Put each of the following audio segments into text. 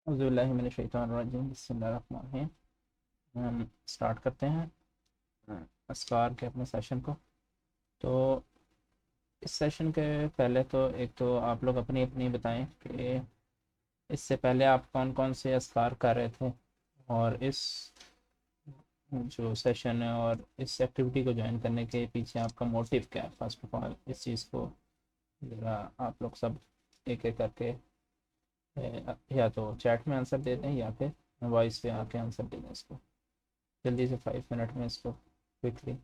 اعوذ باللہ من الشیطان الرجیم، بسم اللہ الرحمن الرحیم۔ ہم اسٹارٹ کرتے ہیں اسکار کے اپنے سیشن کو۔ تو اس سیشن کے پہلے تو ایک تو آپ لوگ اپنی اپنی بتائیں کہ اس سے پہلے آپ کون کون سے اسکار کر رہے تھے، اور اس جو سیشن ہے اور اس ایکٹیویٹی کو جوائن کرنے کے پیچھے آپ کا موٹیو کیا ہے۔ فرسٹ آف آل اس چیز کو ذرا آپ لوگ سب ایک ایک کر کے یا تو چیٹ میں آنسر دے دیں یا پھر وائس پہ آ کے آنسر دے دیں اس کو جلدی سے 5 منٹ میں، اس کو کوئکلی۔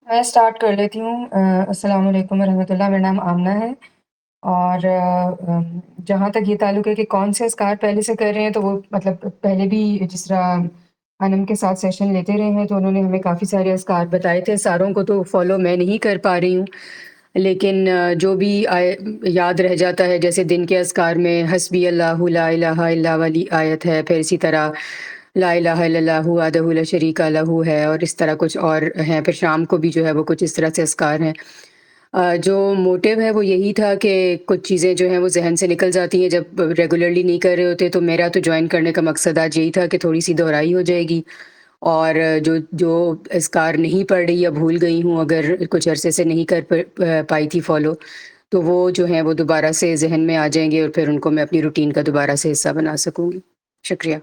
میں اسٹارٹ کر لیتی ہوں۔ السلام علیکم ورحمۃ اللہ، میرا نام آمنہ ہے، اور جہاں تک یہ تعلق ہے کہ کون سے اسکار پہلے سے کر رہے ہیں، تو وہ مطلب پہلے بھی جس طرح انم کے ساتھ سیشن لیتے رہے ہیں تو انہوں نے ہمیں کافی سارے اسکار بتائے تھے، ساروں کو تو فالو میں نہیں کر پا رہی ہوں، لیکن جو بھی یاد رہ جاتا ہے، جیسے دن کے اسکار میں حسبی اللہ لا الہ الا والی آیت ہے، پھر اسی طرح لا الہ الا اللہ وحدہ لا شریک لہ ہے، اور اس طرح کچھ اور ہیں، پھر شام کو بھی جو ہے وہ کچھ اس طرح سے اسکار ہیں۔ جو موٹیو ہے وہ یہی تھا کہ کچھ چیزیں جو ہیں وہ ذہن سے نکل جاتی ہیں جب ریگولرلی نہیں کر رہے ہوتے، تو میرا تو جوائن کرنے کا مقصد آج یہی تھا کہ تھوڑی سی دہرائی ہو جائے گی، اور جو جو اسکار نہیں پڑھ رہی یا بھول گئی ہوں، اگر کچھ عرصے سے نہیں کر پائی تھی فالو، تو وہ جو ہیں وہ دوبارہ سے ذہن میں آ جائیں گے، اور پھر ان کو میں اپنی روٹین کا دوبارہ سے حصہ بنا سکوں گی۔ شکریہ۔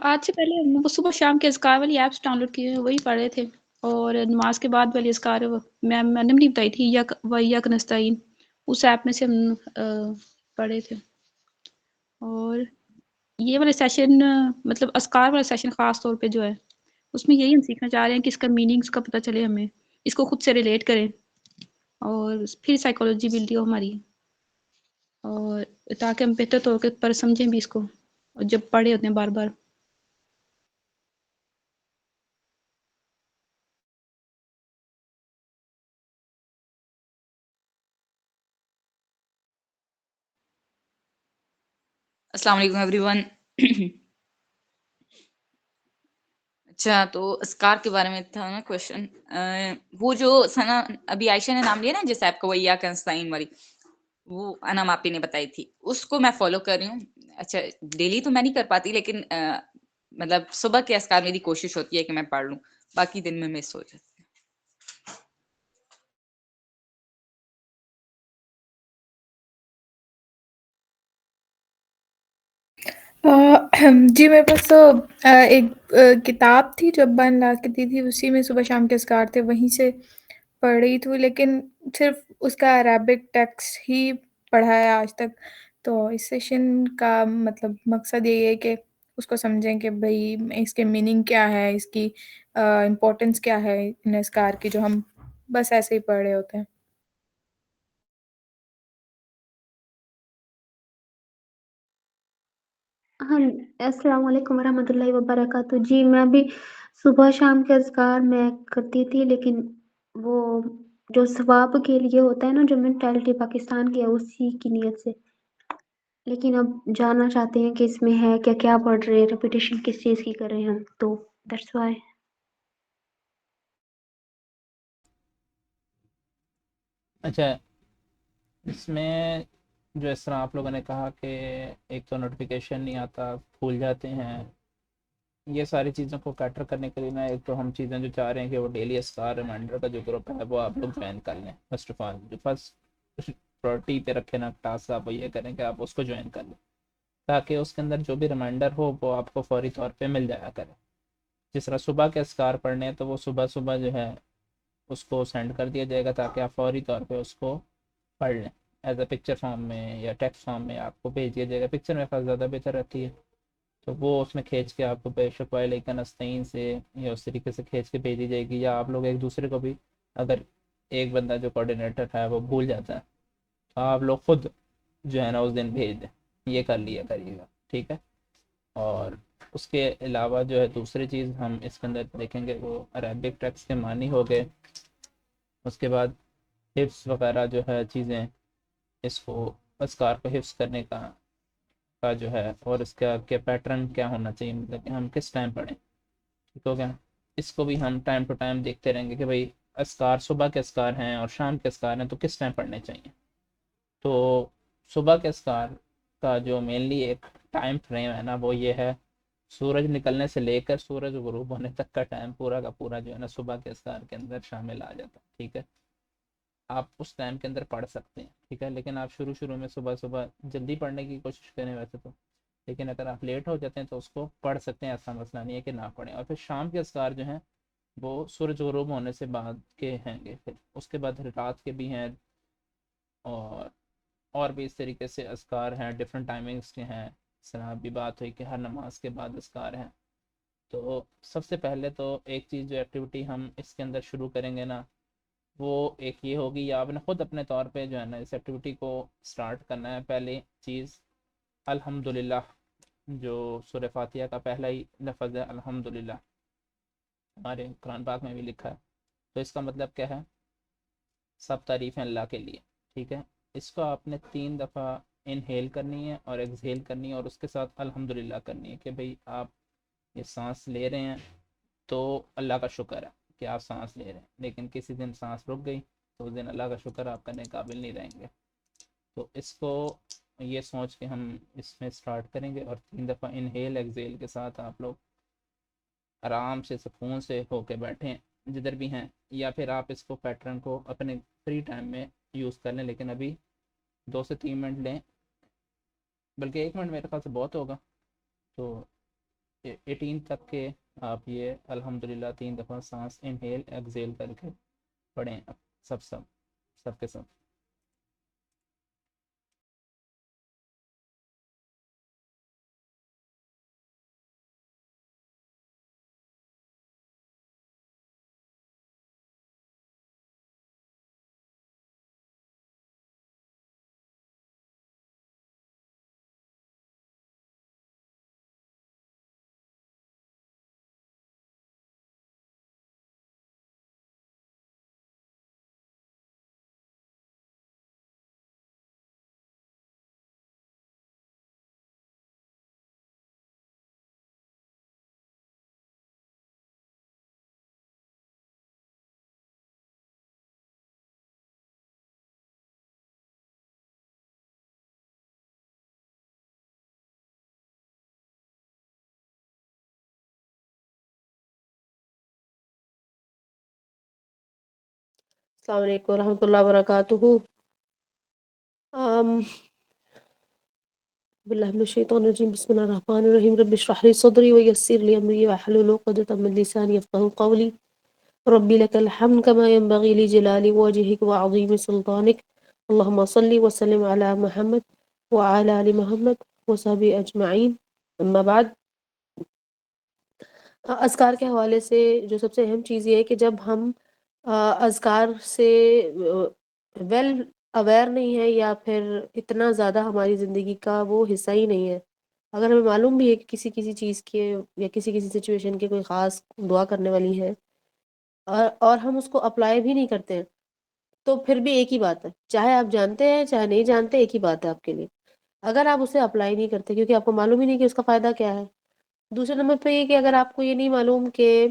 آج سے پہلے ہم وہ صبح شام کے اذکار والی ایپس ڈاؤن لوڈ کیے ہیں، وہی پڑھ رہے تھے، اور نماز کے بعد والی اذکار ہے وہ میں نے نہیں بتائی تھی، وَإِيَّاكَ نَسْتَعِينُ، اس ایپ میں سے ہم پڑھے تھے۔ اور یہ والا سیشن مطلب اذکار والا سیشن خاص طور پہ جو ہے اس میں یہی ہم سیکھنا چاہ رہے ہیں کہ اس کا میننگس کا پتہ چلے، ہمیں اس کو خود سے ریلیٹ کریں، اور پھر سائیکالوجی بلڈ ہو ہماری، اور تاکہ ہم بہتر طور پر سمجھیں بھی اس کو، اور جب پڑھے ہوتے ہیں بار بار۔ السلام علیکم ایوری ون۔ اچھا، تو اسکار کے بارے میں تھا نا کوشچن، وہ جو سنا ابھی عائشہ نے نام لیا نا جس ایپ کو، وہ یا کنسٹائن والی، وہ انم آپی نے بتائی تھی، اس کو میں فالو کر رہی ہوں۔ اچھا، ڈیلی تو میں نہیں کر پاتی، لیکن مطلب صبح کے اسکار میری کوشش ہوتی ہے کہ میں پڑھ لوں، باقی دن میں مس ہو جاتی ہے۔ جی، میرے پاس تو ایک کتاب تھی جو ابا نے لا کے دی تھی، اسی میں صبح شام کے اذکار تھے، وہیں سے پڑھ رہی تھی، لیکن صرف اس کا عربک ٹیکسٹ ہی پڑھا ہے آج تک۔ تو اس سیشن کا مطلب مقصد یہی ہے کہ اس کو سمجھیں کہ بھئی اس کے میننگ کیا ہے، اس کی امپورٹنس کیا ہے ان اذکار کی، جو ہم بس ایسے ہی پڑھ رہے ہوتے ہیں۔ ہاں، السلام علیکم ورحمۃ اللہ وبرکاتہ۔ جی، میں بھی صبح شام کے اذکار میں کرتی تھی، لیکن وہ جو ثواب کے لیے ہوتا ہے نا، جو مینٹالٹی پاکستان کی ہے، اسی کی نیت سے، لیکن اب جاننا چاہتے ہیں کہ اس میں ہے کیا، کیا پڑھ رہے ہیں، ریپیٹیشن کس چیز کی کر رہے ہیں ہم، تو دیٹس وائی۔ اچھا، اس میں جو اس طرح آپ لوگوں نے کہا کہ ایک تو نوٹیفیکیشن نہیں آتا، بھول جاتے ہیں، یہ ساری چیزوں کو کیٹر کرنے کے لیے نا، ایک تو ہم چیزیں جو چاہ رہے ہیں کہ وہ ڈیلی اسکار ریمائنڈر کا جو گروپ ہے وہ آپ لوگ جوائن کر لیں۔ فرسٹ آف آل جو فرسٹ پرائرٹی پہ رکھے نا ٹاسک، آپ وہ یہ کریں کہ آپ اس کو جوائن کر لیں، تاکہ اس کے اندر جو بھی ریمائنڈر ہو وہ آپ کو فوری طور پہ مل جایا کرے۔ جس طرح صبح کے اسکار پڑھنے ہیں تو وہ صبح صبح جو ہے اس کو سینڈ کر دیا جائے گا، تاکہ آپ فوری طور پہ اس کو پڑھ لیں، ایز اے پکچر فارم میں یا ٹیکسٹ فارم میں آپ کو بھیج دیا جائے گا۔ پکچر میں خاص زیادہ بہتر رہتی ہے، تو وہ اس میں کھینچ کے آپ کو بے شک وعلیکم نستعین سے یا اس طریقے سے کھینچ کے بھیجی جائے گی، یا آپ لوگ ایک دوسرے کو بھی، اگر ایک بندہ جو کوآرڈینیٹر ہے وہ بھول جاتا ہے، تو آپ لوگ خود جو ہے نا اس دن بھیج دیں، یہ کر لیا کریے گا، ٹھیک ہے. اور اس کے علاوہ جو ہے دوسری چیز ہم اس کے اندر دیکھیں گے وہ عربک ٹیکسٹ کے معنی ہو گئے. اس کے بعد حفظ وغیرہ جو ہے چیزیں، اس کو اذکار کو حفظ کرنے کا جو ہے، اور اس کا کیا پیٹرن کیا ہونا چاہیے، مطلب کہ ہم کس ٹائم پڑھیں، ٹھیک ہو گیا. اس کو بھی ہم ٹائم ٹو ٹائم دیکھتے رہیں گے کہ بھائی اذکار صبح کے اذکار ہیں اور شام کے اذکار ہیں تو کس ٹائم پڑھنے چاہیے. تو صبح کے اذکار کا جو مینلی ایک ٹائم فریم ہے نا وہ یہ ہے، سورج نکلنے سے لے کر سورج غروب ہونے تک کا ٹائم پورا کا پورا جو ہے نا صبح کے اذکار کے اندر شامل آ جاتا ہے، ٹھیک ہے. آپ اس ٹائم کے اندر پڑھ سکتے ہیں، ٹھیک ہے. لیکن آپ شروع میں صبح صبح جلدی پڑھنے کی کوشش کریں ویسے تو، لیکن اگر آپ لیٹ ہو جاتے ہیں تو اس کو پڑھ سکتے ہیں، ایسا مسئلہ نہیں ہے کہ نہ پڑھیں. اور پھر شام کے اذکار جو ہیں وہ سورج غروب ہونے سے بعد کے ہیں گے، پھر اس کے بعد رات کے بھی ہیں، اور بھی اس طریقے سے اذکار ہیں، ڈفرینٹ ٹائمنگس کے ہیں. اس طرح بھی بات ہوئی کہ ہر نماز کے بعد اذکار ہیں. تو سب سے پہلے تو ایک چیز جو ایکٹیویٹی ہم اس کے اندر شروع کریں گے نا وہ ایک یہ ہوگی، یا آپ نے خود اپنے طور پہ جو ہے نا اس ایکٹیویٹی کو سٹارٹ کرنا ہے. پہلی چیز الحمدللہ، جو سورہ فاتحہ کا پہلا ہی لفظ ہے الحمدللہ، ہمارے قرآن پاک میں بھی لکھا ہے. تو اس کا مطلب کیا ہے؟ سب تعریفیں اللہ کے لیے، ٹھیک ہے. اس کو آپ نے 3 دفعہ انہیل کرنی ہے اور ایکسہیل کرنی ہے، اور اس کے ساتھ الحمدللہ کرنی ہے کہ بھئی آپ یہ سانس لے رہے ہیں تو اللہ کا شکر ہے کہ آپ سانس لے رہے ہیں. لیکن کسی دن سانس رک گئی تو اس دن اللہ کا شکر آپ کرنے قابل نہیں رہیں گے. تو اس کو یہ سوچ کے ہم اس میں سٹارٹ کریں گے، اور 3 دفعہ انہیل ایکسہیل کے ساتھ آپ لوگ آرام سے سکون سے ہو کے بیٹھیں جدھر بھی ہیں، یا پھر آپ اس کو پیٹرن کو اپنے فری ٹائم میں یوز کر لیں. لیکن ابھی 2 سے 3 منٹ لیں، بلکہ 1 منٹ میرے خیال سے بہت ہوگا. تو 18 تک کے آپ یہ الحمدللہ 3 دفعہ سانس انہیل ایکسہیل کر کے پڑھیں سب کے سب. السلام علیکم ورحمۃ اللہ وبرکاتہ. باللہ من الشیطان الرجیم. بسم اللہ الرحمن الرحیم. رب اشرح لي صدری ويسر لي امری واحلل عقدۃ من لسانی يفقهوا قولی. ربی لك الحمد كما ينبغي لجلال وجهك وعظیم سلطانك. اللهم صل وسلم على محمد وعلى آل محمد وصحبه اجمعین. اما بعد، اذکار کے حوالے سے جو سب سے اہم چیز یہ ہے کہ جب ہم اذکار سے ویل اویئر نہیں ہے، یا پھر اتنا زیادہ ہماری زندگی کا وہ حصہ ہی نہیں ہے، اگر ہمیں معلوم بھی ہے کہ کسی چیز کے یا کسی سچویشن کے کوئی خاص دعا کرنے والی ہے، اور ہم اس کو اپلائی بھی نہیں کرتے ہیں، تو پھر بھی ایک ہی بات ہے، چاہے آپ جانتے ہیں چاہے نہیں جانتے، ایک ہی بات ہے آپ کے لیے. اگر آپ اسے اپلائی نہیں کرتے کیونکہ آپ کو معلوم ہی نہیں کہ اس کا فائدہ کیا ہے. دوسرے نمبر پہ یہ کہ اگر آپ کو یہ نہیں معلوم کہ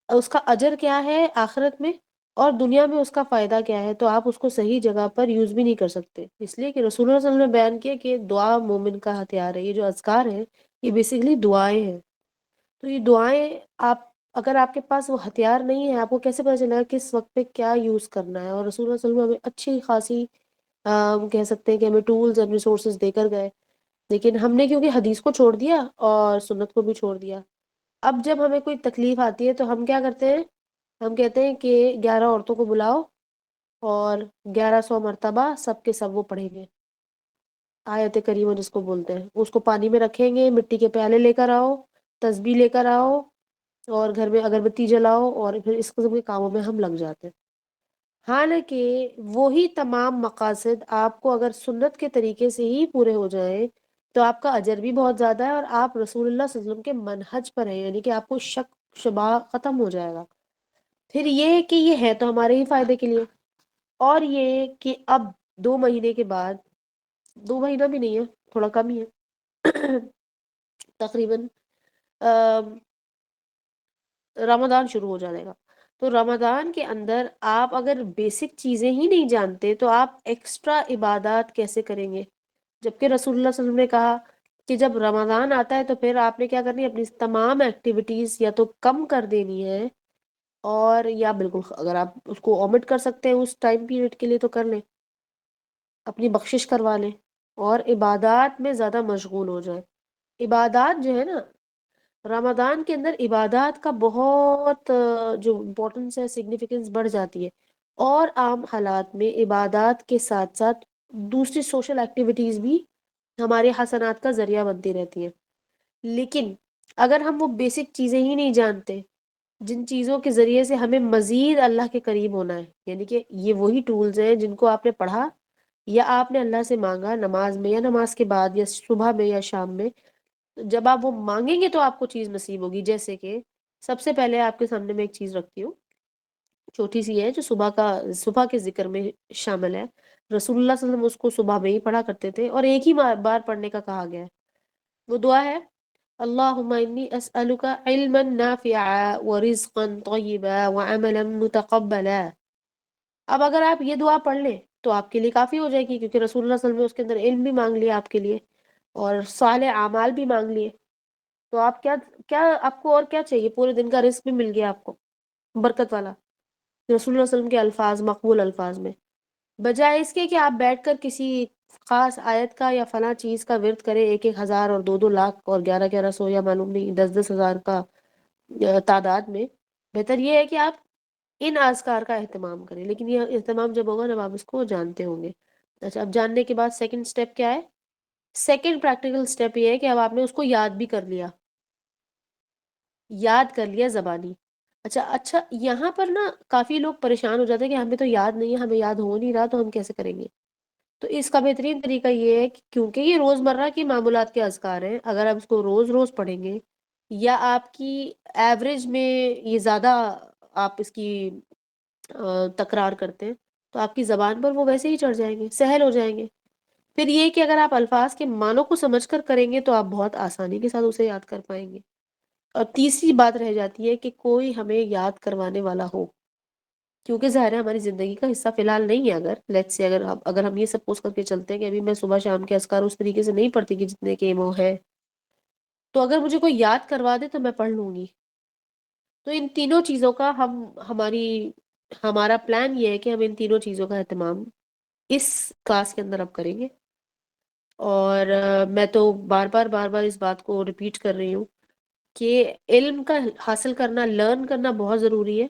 اس کا اجر کیا ہے آخرت میں اور دنیا میں اس کا فائدہ کیا ہے، تو آپ اس کو صحیح جگہ پر یوز بھی نہیں کر سکتے. اس لیے کہ رسول اللہ صلی اللہ علیہ وسلم نے بیان کیا کہ دعا مومن کا ہتھیار ہے. یہ جو اذکار ہیں یہ بیسیکلی دعائیں ہیں. تو یہ دعائیں اگر آپ کے پاس وہ ہتھیار نہیں ہے، آپ کو کیسے پتہ چلے گا کس وقت پہ کیا یوز کرنا ہے. اور رسول اللہ صلی اللہ علیہ وسلم ہمیں اچھی خاصی کہہ سکتے ہیں کہ ہمیں ٹولز اینڈ ریسورسز دے کر گئے، لیکن ہم نے کیونکہ حدیث کو چھوڑ دیا اور سنت کو بھی چھوڑ دیا. اب جب ہمیں کوئی تکلیف آتی ہے تو ہم کیا کرتے ہیں؟ ہم کہتے ہیں کہ 11 عورتوں کو بلاؤ اور 1100 مرتبہ سب کے سب وہ پڑھیں گے. آیت کریمہ جس کو بولتے ہیں، اس کو پانی میں رکھیں گے، مٹی کے پیالے لے کر آؤ، تسبیح لے کر آؤ، اور گھر میں اگربتی جلاؤ، اور پھر اس قسم کے کاموں میں ہم لگ جاتے ہیں. حالانکہ وہی تمام مقاصد آپ کو اگر سنت کے طریقے سے ہی پورے ہو جائیں تو آپ کا اجر بھی بہت زیادہ ہے، اور آپ رسول اللہ صلی اللہ علیہ وسلم کے منہج پر ہیں، یعنی کہ آپ کو شک شبہ ختم ہو جائے گا۔ پھر یہ کہ یہ ہے تو ہمارے ہی فائدے کے لیے، اور یہ کہ اب 2 مہینے کے بعد، 2 مہینہ بھی نہیں ہے، تھوڑا کم ہی ہے، تقریباً رمضان شروع ہو جائے گا۔ تو رمضان کے اندر آپ اگر بیسک چیزیں ہی نہیں جانتے تو آپ ایکسٹرا عبادات کیسے کریں گے؟ جبکہ رسول اللہ صلی اللہ علیہ وسلم نے کہا کہ جب رمضان آتا ہے تو پھر آپ نے کیا کرنی ہے، اپنی تمام ایکٹیویٹیز یا تو کم کر دینی ہے، اور یا بالکل اگر آپ اس کو اومٹ کر سکتے ہیں اس ٹائم پیریڈ کے لیے تو کر لیں، اپنی بخشش کروا لیں اور عبادات میں زیادہ مشغول ہو جائیں۔ عبادات جو ہے نا، رمضان کے اندر عبادات کا بہت جو امپورٹنس ہے، سگنیفیکنس بڑھ جاتی ہے، اور عام حالات میں عبادات کے ساتھ ساتھ دوسری سوشل ایکٹیویٹیز بھی ہمارے حسنات کا ذریعہ بنتی رہتی ہیں۔ لیکن اگر ہم وہ بیسک چیزیں ہی نہیں جانتے جن چیزوں کے ذریعے سے ہمیں مزید اللہ کے قریب ہونا ہے، یعنی کہ یہ وہی ٹولز ہیں جن کو آپ نے پڑھا یا آپ نے اللہ سے مانگا نماز میں یا نماز کے بعد یا صبح میں یا شام میں، جب آپ وہ مانگیں گے تو آپ کو چیز نصیب ہوگی۔ جیسے کہ سب سے پہلے آپ کے سامنے میں ایک چیز رکھتی ہوں، چھوٹی سی ہے، جو صبح کے ذکر میں شامل ہے۔ رسول اللہ صلی اللہ علیہ وسلم اس کو صبح میں ہی پڑھا کرتے تھے، اور ایک ہی بار پڑھنے کا کہا گیا ہے۔ وہ دعا ہے، اللہم انی اسألک علما نافعا ورزقا طیبا وعملا متقبلا۔ اب اگر آپ یہ دعا پڑھ لیں تو آپ کے لیے کافی ہو جائے گی، کیونکہ رسول اللہ صلی اللہ علیہ وسلم نے اس کے اندر علم بھی مانگ لیا آپ کے لیے اور صالح اعمال بھی مانگ لیے۔ تو آپ کیا آپ کو اور کیا چاہیے؟ پورے دن کا رزق بھی مل گیا آپ کو، برکت والا، رسول اللہ صلی اللہ علیہ وسلم کے الفاظ، مقبول الفاظ میں، بجائے اس کے کہ آپ بیٹھ کر کسی خاص آیت کا یا فلاں چیز کا ورد کریں 1,000 اور 2,2 لاکھ اور 11,1100 یا معلوم نہیں 10,10,000 کا تعداد میں۔ بہتر یہ ہے کہ آپ ان اذکار کا اہتمام کریں، لیکن یہ اہتمام جب ہوگا جب آپ اس کو جانتے ہوں گے۔ اچھا، اب جاننے کے بعد سیکنڈ سٹیپ کیا ہے؟ سیکنڈ پریکٹیکل سٹیپ یہ ہے کہ اب آپ نے اس کو یاد بھی کر لیا، یاد کر لیا زبانی۔ اچھا یہاں پر نا کافی لوگ پریشان ہو جاتے ہیں کہ ہمیں تو یاد نہیں ہے، ہمیں یاد ہو نہیں رہا، تو ہم کیسے کریں گے؟ تو اس کا بہترین طریقہ یہ ہے کہ کیونکہ یہ روزمرہ کی معمولات کے اذکار ہیں، اگر آپ اس کو روز روز پڑھیں گے یا آپ کی ایوریج میں یہ زیادہ آپ اس کی تکرار کرتے ہیں تو آپ کی زبان پر وہ ویسے ہی چڑھ جائیں گے، سہل ہو جائیں گے۔ پھر یہ کہ اگر آپ الفاظ کے معنوں کو سمجھ کر کریں گے تو آپ بہت آسانی کے ساتھ اسے یاد کر پائیں گے۔ اور تیسری بات رہ جاتی ہے کہ کوئی ہمیں یاد کروانے والا ہو، کیونکہ ظاہر ہے ہماری زندگی کا حصہ فی الحال نہیں ہے۔ اگر لیٹس سے اگر ہم یہ سپوز کر کے چلتے ہیں کہ ابھی میں صبح شام کے اذکار اس طریقے سے نہیں پڑھتی کہ جتنے کہ وہ ہے، تو اگر مجھے کوئی یاد کروا دے تو میں پڑھ لوں گی۔ تو ان تینوں چیزوں کا ہمارا پلان یہ ہے کہ ہم ان تینوں چیزوں کا اہتمام اس کلاس کے اندر اب کریں گے۔ اور میں تو بار بار اس بات کو ریپیٹ کر رہی ہوں کہ علم کا حاصل کرنا، لرن کرنا بہت ضروری ہے،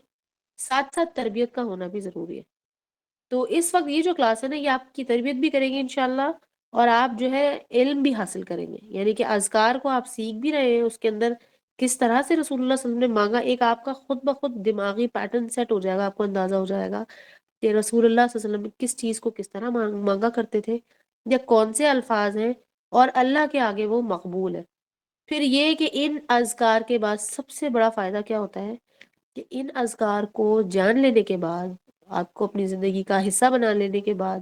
ساتھ ساتھ تربیت کا ہونا بھی ضروری ہے۔ تو اس وقت یہ جو کلاس ہے نا، یہ آپ کی تربیت بھی کریں گے انشاءاللہ، اور آپ جو ہے علم بھی حاصل کریں گے، یعنی کہ اذکار کو آپ سیکھ بھی رہے ہیں، اس کے اندر کس طرح سے رسول اللہ صلی اللہ علیہ وسلم نے مانگا، ایک آپ کا خود بخود دماغی پیٹرن سیٹ ہو جائے گا، آپ کو اندازہ ہو جائے گا کہ رسول اللہ صلی اللہ علیہ وسلم کس چیز کو کس طرح مانگا کرتے تھے، یا کون سے الفاظ ہیں اور اللہ کے آگے وہ مقبول ہے۔ پھر یہ کہ ان اذکار کے بعد سب سے بڑا فائدہ کیا ہوتا ہے کہ ان اذکار کو جان لینے کے بعد، آپ کو اپنی زندگی کا حصہ بنا لینے کے بعد،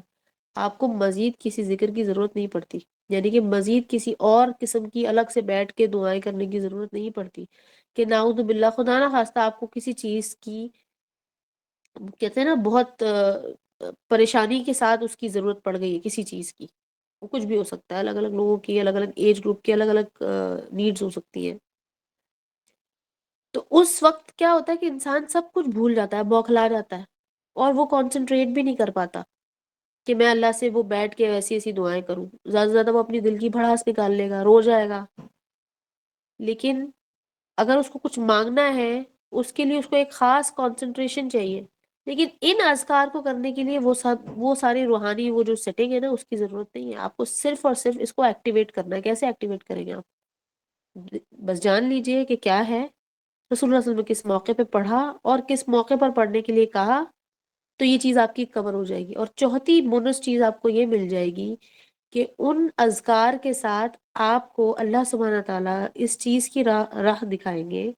آپ کو مزید کسی ذکر کی ضرورت نہیں پڑتی، یعنی کہ مزید کسی اور قسم کی الگ سے بیٹھ کے دعائیں کرنے کی ضرورت نہیں پڑتی کہ نعوذ باللہ خدا نہ خواستہ آپ کو کسی چیز کی، کہتے ہیں نا، بہت پریشانی کے ساتھ اس کی ضرورت پڑ گئی ہے کسی چیز کی۔ وہ کچھ بھی ہو سکتا ہے، الگ الگ لوگوں کی، الگ الگ ایج گروپ کی الگ الگ نیڈز ہو سکتی ہیں۔ تو اس وقت کیا ہوتا ہے کہ انسان سب کچھ بھول جاتا ہے، بوکھلا جاتا ہے، اور وہ کانسنٹریٹ بھی نہیں کر پاتا کہ میں اللہ سے وہ بیٹھ کے ایسی ایسی دعائیں کروں۔ زیادہ سے زیادہ وہ اپنی دل کی بھڑاس نکال لے گا، رو جائے گا۔ لیکن اگر اس کو کچھ مانگنا ہے، اس کے لیے اس کو ایک خاص کنسنٹریشن چاہیے۔ لیکن ان اذکار کو کرنے کے لیے وہ ساری روحانی وہ جو سیٹنگ ہے نا، اس کی ضرورت نہیں ہے۔ آپ کو صرف اور صرف اس کو ایکٹیویٹ کرنا ہے۔ کیسے ایکٹیویٹ کریں گے آپ؟ بس جان لیجئے کہ کیا ہے، رسول اللہ صلی اللہ علیہ وسلم نے کس موقع پہ پڑھا اور کس موقع پر پڑھنے کے لیے کہا، تو یہ چیز آپ کی کور ہو جائے گی. اور چوتھی بونس چیز آپ کو یہ مل جائے گی کہ ان اذکار کے ساتھ آپ کو اللہ سبحانہ تعالیٰ اس چیز کی راہ دکھائیں گے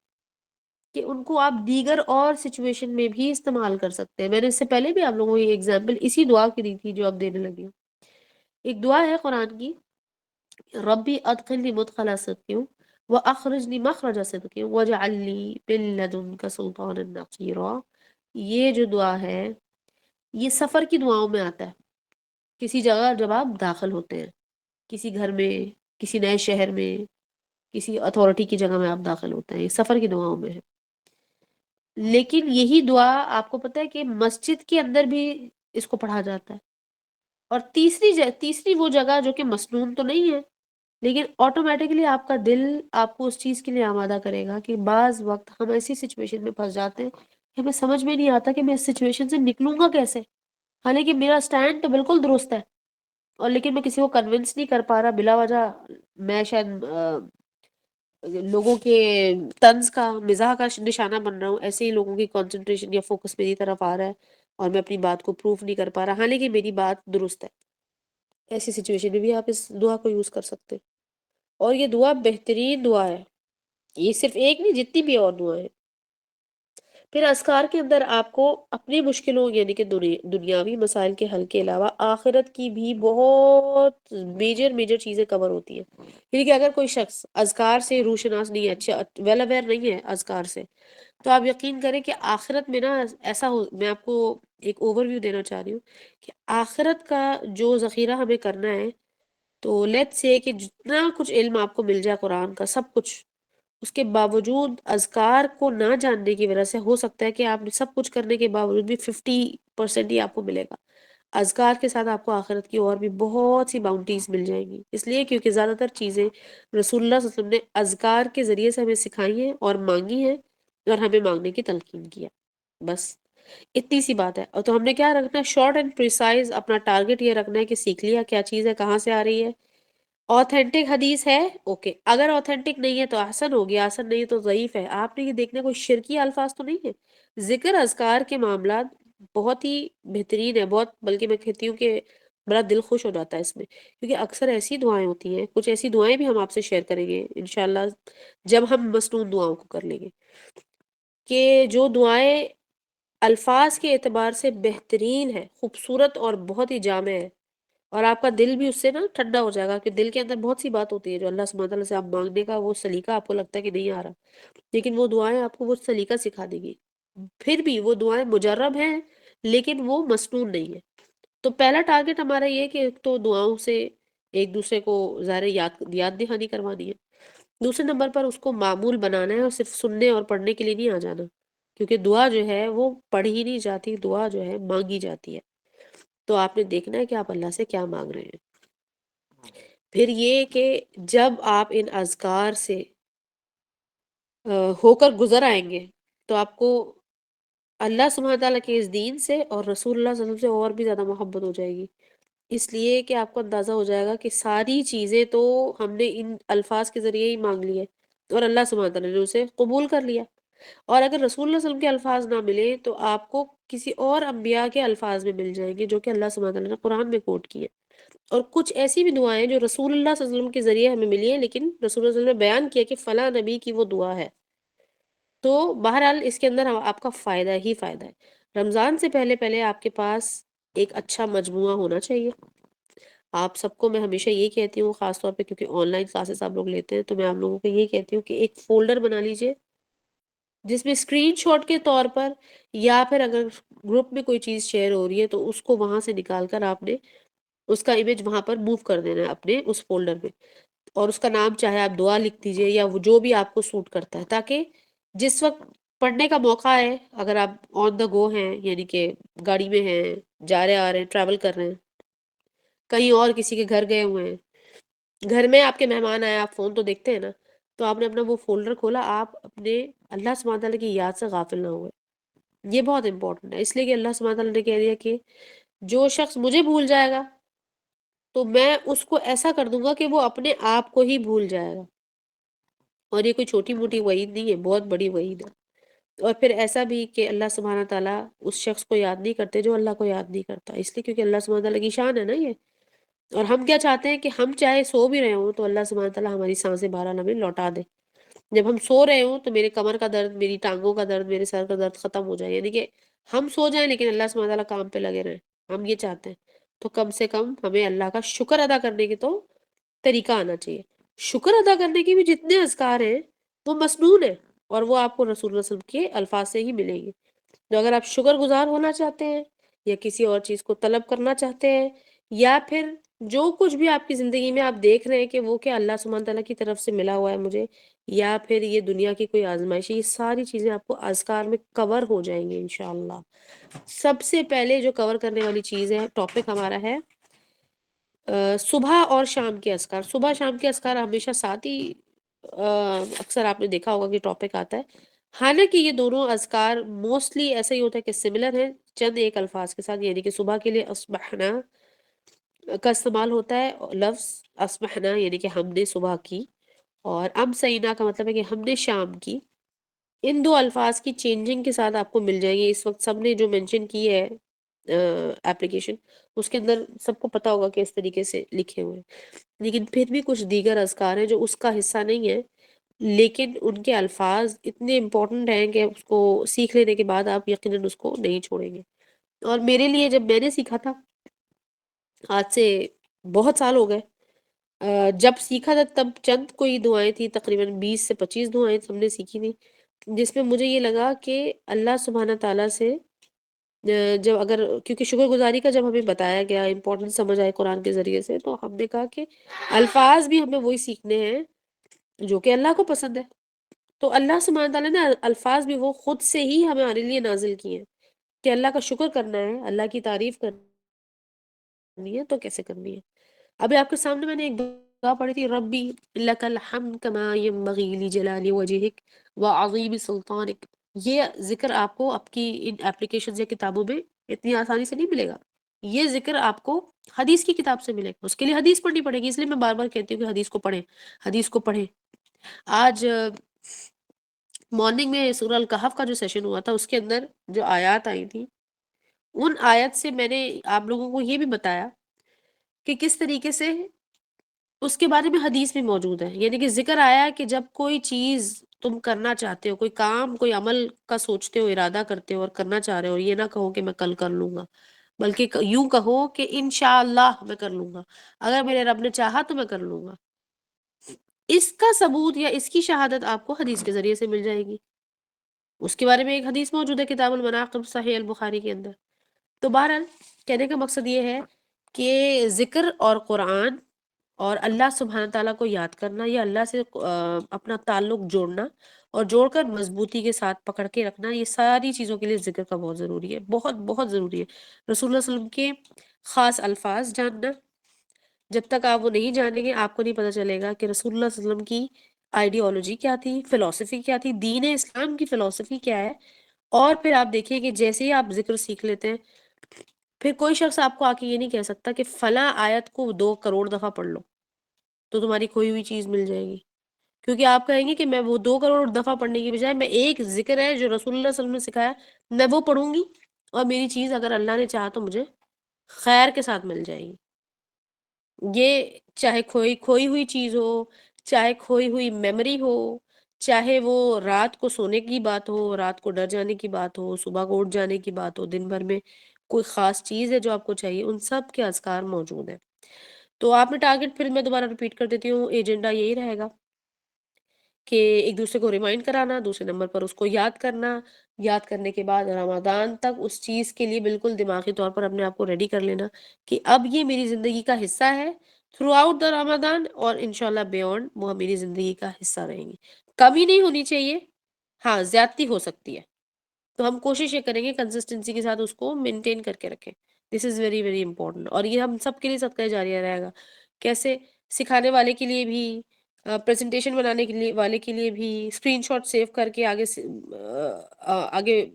کہ ان کو آپ دیگر اور سچویشن میں بھی استعمال کر سکتے ہیں. میں نے اس سے پہلے بھی آپ لوگوں کو یہ ایگزامپل اسی دعا کی دی تھی جو اب دینے لگی ہوں. ایک دعا ہے قرآن کی، ربی ادخلنی مدخل صدق واخرجنی مخرج صدق واجعل لی من لدنک سلطانا نصیرا. یہ جو دعا ہے یہ سفر کی دعاؤں میں آتا ہے. کسی جگہ جب آپ داخل ہوتے ہیں، کسی گھر میں، کسی نئے شہر میں، کسی اتھارٹی کی جگہ میں آپ داخل ہوتے ہیں، یہ سفر کی دعاؤں میں ہے. لیکن یہی دعا آپ کو پتہ ہے کہ مسجد کے اندر بھی اس کو پڑھا جاتا ہے. اور تیسری وہ جگہ جو کہ مسنون تو نہیں ہے لیکن آٹومیٹکلی آپ کا دل آپ کو اس چیز کے لیے آمادہ کرے گا کہ بعض وقت ہم ایسی سچویشن میں پھنس جاتے ہیں کہ ہمیں سمجھ میں نہیں آتا کہ میں اس سچویشن سے نکلوں گا کیسے، حالانکہ میرا سٹینڈ تو بالکل درست ہے اور لیکن میں کسی کو کنونس نہیں کر پا رہا. بلا وجہ میں شاید لوگوں کے طنز کا، مزاح کا نشانہ بن رہا ہوں. ایسے ہی لوگوں کی کنسنٹریشن یا فوکس میری طرف آ رہا ہے اور میں اپنی بات کو پروف نہیں کر پا رہا حالانکہ میری بات درست ہے. ایسی سچویشن میں بھی آپ اس دعا کو یوز کر سکتے ہیں. اور یہ دعا بہترین دعا ہے، یہ صرف ایک نہیں، جتنی بھی اور دعائیں ہیں. پھر اذکار کے اندر آپ کو اپنی مشکلوں یعنی کہ دنیاوی مسائل کے حل کے علاوہ آخرت کی بھی بہت میجر چیزیں کور ہوتی ہیں. یعنی کہ اگر کوئی شخص اذکار سے روشناس نہیں ہے، اچھا ویل اویئر نہیں ہے اذکار سے، تو آپ یقین کریں کہ آخرت میں نا ایسا ہو. میں آپ کو ایک اوور ویو دینا چاہ رہی ہوں کہ آخرت کا جو ذخیرہ ہمیں کرنا ہے، تو لیٹ سے کہ جتنا کچھ علم آپ کو مل جائے قرآن کا سب کچھ، اس کے باوجود اذکار کو نہ جاننے کی وجہ سے ہو سکتا ہے کہ آپ سب کچھ کرنے کے باوجود بھی 50% ہی آپ کو ملے گا. اذکار کے ساتھ آپ کو آخرت کی اور بھی بہت سی باؤنٹیز مل جائیں گی، اس لیے کیونکہ زیادہ تر چیزیں رسول اللہ صلی اللہ علیہ وسلم نے اذکار کے ذریعے سے ہمیں سکھائی ہیں اور مانگی ہیں اور ہمیں مانگنے کی تلقین کیا. بس اتنی سی بات ہے. اور تو ہم نے کیا رکھنا ہے، شارٹ اینڈ پریسائز. اپنا ٹارگٹ یہ رکھنا ہے کہ سیکھ لیا کیا چیز ہے، کہاں سے آ رہی ہے. اوتھینٹک حدیث ہے اوکے، اگر اوتھینٹک نہیں ہے تو حسن ہو گیا، حسن نہیں ہے تو ضعیف ہے. آپ نے یہ دیکھنا کوئی شرکی الفاظ تو نہیں ہے. ذکر اذکار کے معاملات بہت ہی بہترین ہے، بہت، بلکہ میں کہتی ہوں کہ بڑا دل خوش ہو جاتا ہے اس میں، کیونکہ اکثر ایسی دعائیں ہوتی ہیں. کچھ ایسی دعائیں بھی ہم آپ سے شیئر کریں گے انشاءاللہ جب ہم مسنون دعاؤں کو کر لیں گے، کہ جو دعائیں الفاظ کے اعتبار سے بہترین ہے، خوبصورت اور بہت ہی جامع ہے. اور آپ کا دل بھی اس سے نا ٹھنڈا ہو جائے گا کہ دل کے اندر بہت سی بات ہوتی ہے جو اللہ سبحانہ تعالیٰ سے آپ مانگنے کا وہ سلیقہ آپ کو لگتا ہے کہ نہیں آ رہا، لیکن وہ دعائیں آپ کو وہ سلیقہ سکھا دیں گی. پھر بھی وہ دعائیں مجرب ہیں لیکن وہ مسنون نہیں ہے. تو پہلا ٹارگٹ ہمارا یہ ہے کہ ایک تو دعاؤں سے ایک دوسرے کو ظاہر یاد دہانی کروانی ہے. دوسرے نمبر پر اس کو معمول بنانا ہے اور صرف سننے اور پڑھنے کے لیے نہیں آ جانا، کیونکہ دعا جو ہے وہ پڑھی نہیں جاتی، دعا جو ہے مانگی جاتی ہے. تو آپ نے دیکھنا ہے کہ آپ اللہ سے کیا مانگ رہے ہیں. پھر یہ کہ جب آپ ان اذکار سے ہو کر گزر آئیں گے تو آپ کو اللہ سبحانہ تعالیٰ کے اس دین سے اور رسول اللہ صلی اللہ علیہ وسلم سے اور بھی زیادہ محبت ہو جائے گی، اس لیے کہ آپ کو اندازہ ہو جائے گا کہ ساری چیزیں تو ہم نے ان الفاظ کے ذریعے ہی مانگ لی ہے اور اللہ سبحانہ تعالیٰ نے اسے قبول کر لیا. اور اگر رسول اللہ صلی اللہ علیہ وسلم کے الفاظ نہ ملے تو آپ کو کسی اور انبیاء کے الفاظ میں مل جائیں گے جو کہ اللہ سبحانہ تعالیٰ نے قرآن میں کوٹ کیے. اور کچھ ایسی بھی دعائیں جو رسول اللہ صلی اللہ علیہ وسلم کے ذریعے ہمیں ملی ہیں لیکن رسول اللہ صلی اللہ علیہ وسلم نے بیان کیا کہ فلاں نبی کی وہ دعا ہے. تو بہرحال اس کے اندر آپ کا فائدہ ہی فائدہ ہے. رمضان سے پہلے آپ کے پاس ایک اچھا مجموعہ ہونا چاہیے. آپ سب کو میں ہمیشہ یہ کہتی ہوں، خاص طور پہ کیونکہ آن لائن کلاسز آپ لوگ لیتے ہیں، تو میں آپ لوگوں کو یہ کہتی ہوں کہ ایک فولڈر بنا لیجئے جس میں اسکرین شاٹ کے طور پر، یا پھر اگر گروپ میں کوئی چیز شیئر ہو رہی ہے تو اس کو وہاں سے نکال کر آپ نے اس کا امیج وہاں پر موو کر دینا ہے اپنے اس فولڈر میں، اور اس کا نام چاہے آپ دعا لکھ دیجئے یا وہ جو بھی آپ کو سوٹ کرتا ہے، تاکہ جس وقت پڑھنے کا موقع ہے، اگر آپ آن دا گو ہیں یعنی کہ گاڑی میں ہیں، جا رہے آ رہے ہیں، ٹریول کر رہے ہیں، کہیں اور کسی کے گھر گئے ہوئے ہیں، گھر میں آپ کے مہمان آئے، آپ فون تو دیکھتے ہیں نا، تو آپ نے اپنا وہ فولڈر کھولا، آپ اپنے اللہ سبحانہ تعالیٰ کی یاد سے غافل نہ ہوئے. یہ بہت امپورٹنٹ ہے، اس لیے کہ اللہ سبحانہ تعالیٰ نے کہہ دیا کہ جو شخص مجھے بھول جائے گا تو میں اس کو ایسا کر دوں گا کہ وہ اپنے آپ کو ہی بھول جائے گا. اور یہ کوئی چھوٹی موٹی وعید نہیں ہے، بہت بڑی وعید ہے. اور پھر ایسا بھی کہ اللہ سبحانہ تعالیٰ اس شخص کو یاد نہیں کرتے جو اللہ کو یاد نہیں کرتا، اس لیے کیونکہ اللہ سبحانہ تعالیٰ کی شان ہے نا یہ. اور ہم کیا چاہتے ہیں کہ ہم چاہے سو بھی رہے ہوں تو اللہ سبحانہ تعالیٰ ہماری سانسیں بہرحال ہمیں لوٹا دے. جب ہم سو رہے ہوں تو میرے کمر کا درد، میری ٹانگوں کا درد، میرے سر کا درد ختم ہو جائے، یعنی کہ ہم سو جائیں لیکن اللہ سبحانہ تعالیٰ کام پہ لگے رہیں، ہم یہ چاہتے ہیں. تو کم سے کم ہمیں اللہ کا شکر ادا کرنے کی تو طریقہ آنا چاہیے. شکر ادا کرنے کے بھی جتنے اذکار ہیں وہ مسنون ہیں، اور وہ آپ کو رسول اللہ صلی اللہ علیہ وسلم کے الفاظ سے ہی ملیں گے. تو اگر آپ شکر گزار ہونا چاہتے ہیں یا کسی اور چیز کو طلب کرنا چاہتے ہیں، یا پھر جو کچھ بھی آپ کی زندگی میں آپ دیکھ رہے ہیں کہ وہ کہ اللہ سبحانہ تعالیٰ کی طرف سے ملا ہوا ہے مجھے، یا پھر یہ دنیا کی کوئی آزمائش ہے، یہ ساری چیزیں آپ کو اذکار میں کور ہو جائیں گی انشاءاللہ. سب سے پہلے جو کور کرنے والی چیز ہے، ٹاپک ہمارا ہے صبح اور شام کے اذکار. صبح شام کے اذکار ہمیشہ ساتھ ہی اکثر آپ نے دیکھا ہوگا کہ ٹاپک آتا ہے. حالانکہ یہ دونوں اذکار موسٹلی ایسا ہی ہوتا ہے کہ سملر ہیں چند ایک الفاظ کے ساتھ، یعنی کہ صبح کے لیے اصبحنا کا استعمال ہوتا ہے، لفظ اصبحنا یعنی کہ ہم نے صبح کی، اور امسینا کا مطلب ہے کہ ہم نے شام کی. ان دو الفاظ کی چینجنگ کے ساتھ آپ کو مل جائے گی. اس وقت سب نے جو مینشن کی ہے اپلیکیشن، اس کے اندر سب کو پتا ہوگا کہ اس طریقے سے لکھے ہوئے ہیں. لیکن پھر بھی کچھ دیگر اذکار ہیں جو اس کا حصہ نہیں ہے، لیکن ان کے الفاظ اتنے امپورٹنٹ ہیں کہ اس کو سیکھ لینے کے بعد آپ یقیناً اس کو نہیں چھوڑیں گے. اور میرے لیے جب میں نے سیکھا تھا، آج سے بہت سال ہو گئے، جب سیکھا تھا تب چند کوئی دعائیں تھیں، تقریباً 20 سے 25 دعائیں ہم نے سیکھی تھیں، جس میں مجھے یہ لگا کہ اللہ سبحانہ تعالیٰ سے جب اگر، کیونکہ شکر گزاری کا جب ہمیں بتایا گیا، امپورٹنٹ سمجھ آئے قرآن کے ذریعے سے، تو ہم نے کہا کہ الفاظ بھی ہمیں وہی سیکھنے ہیں جو کہ اللہ کو پسند ہے. تو اللہ سبحانہ تعالیٰ نے الفاظ بھی وہ خود سے ہی ہمارے لیے نازل کیے ہیں کہ اللہ کا شکر کرنا ہے، اللہ کی تعریف کرنی ہے تو کیسے کرنی ہے. ابھی آپ کے سامنے میں نے ایک دعا پڑھی تھی، ربی لک الحمد کما ینبغی لجلال وجہک وعظیم سلطانک. یہ ذکر آپ کو آپ کی ان اپلیکیشنز یا کتابوں میں اتنی آسانی سے نہیں ملے گا. یہ ذکر آپ کو حدیث کی کتاب سے ملے گا. اس کے لیے حدیث پڑھنی پڑے گی، اس لیے میں بار بار کہتی ہوں کہ حدیث کو پڑھیں، حدیث کو پڑھیں. آج مارننگ میں سورہ الکہف کا جو سیشن ہوا تھا، اس کے اندر جو آیات آئی تھی، ان آیت سے میں نے آپ لوگوں کو یہ بھی بتایا کہ کس طریقے سے اس کے بارے میں حدیث بھی موجود ہے. یعنی کہ ذکر آیا کہ جب کوئی چیز تم کرنا چاہتے ہو، کوئی کام، کوئی عمل کا سوچتے ہو، ارادہ کرتے ہو اور کرنا چاہ رہے ہو، یہ نہ کہو کہ میں کل کر لوں گا، بلکہ یوں کہو کہ انشاءاللہ میں کر لوں گا، اگر میرے رب نے چاہا تو میں کر لوں گا. اس کا ثبوت یا اس کی شہادت آپ کو حدیث کے ذریعے سے مل جائے گی. اس کے بارے میں ایک حدیث موجود ہے کتاب المناقب صحیح البخاری کے اندر. تو بہرحال کہنے کا مقصد یہ ہے کہ ذکر اور قرآن اور اللہ سبحانہ تعالیٰ کو یاد کرنا، یا اللہ سے اپنا تعلق جوڑنا اور جوڑ کر مضبوطی کے ساتھ پکڑ کے رکھنا، یہ ساری چیزوں کے لیے ذکر کا بہت ضروری ہے، بہت بہت ضروری ہے. رسول اللہ صلی اللہ علیہ وسلم کے خاص الفاظ جاننا، جب تک آپ وہ نہیں جانیں گے آپ کو نہیں پتہ چلے گا کہ رسول اللہ صلی اللہ علیہ وسلم کی آئیڈیالوجی کیا تھی، فلسفی کیا تھی، دین اسلام کی فلسفی کیا ہے. اور پھر آپ دیکھیے کہ جیسے ہی آپ ذکر سیکھ لیتے ہیں، پھر کوئی شخص آپ کو آ کے یہ نہیں کہہ سکتا کہ فلاں آیت کو 2 کروڑ دفعہ پڑھ لو تو تمہاری کھوئی ہوئی چیز مل جائے گی. کیونکہ آپ کہیں گے کہ میں وہ 2 کروڑ دفعہ پڑھنے کی بجائے میں ایک ذکر ہے جو رسول اللہ صلی اللہ علیہ وسلم نے سکھایا، میں وہ پڑھوں گی اور میری چیز اگر اللہ نے چاہا تو مجھے خیر کے ساتھ مل جائے گی. یہ چاہے کھوئی ہوئی چیز ہو، چاہے کھوئی ہوئی میموری ہو، چاہے وہ رات کو سونے کی بات ہو، رات کو ڈر جانے کی بات ہو، صبح کو اٹھ جانے کی بات ہو، دن بھر میں کوئی خاص چیز ہے جو آپ کو چاہیے، ان سب کے اذکار موجود ہیں. تو آپ نے ٹارگٹ، پھر میں دوبارہ ریپیٹ کر دیتی ہوں، ایجنڈا یہی رہے گا کہ ایک دوسرے کو ریمائنڈ کرانا، دوسرے نمبر پر اس کو یاد کرنا، یاد کرنے کے بعد رمضان تک اس چیز کے لیے بالکل دماغی طور پر اپنے آپ کو ریڈی کر لینا کہ اب یہ میری زندگی کا حصہ ہے تھرو آؤٹ دا رمضان، اور انشاءاللہ بیونڈ وہ میری زندگی کا حصہ رہیں گی. کمی نہیں ہونی چاہیے، ہاں زیادتی ہو سکتی ہے، تو ہم کوشش یہ کریں گے کنسسٹنسی کے ساتھ اس کو مینٹین کر کے رکھیں. دس از ویری ویری امپورٹنٹ. اور یہ ہم سب کے لیے صدقہ جاریہ رہے گا. کیسے؟ سکھانے والے کے لیے بھی، پریزنٹیشن بنانے کے لیے والے کے لیے بھی، اسکرین شاٹ سیو کر کے آگے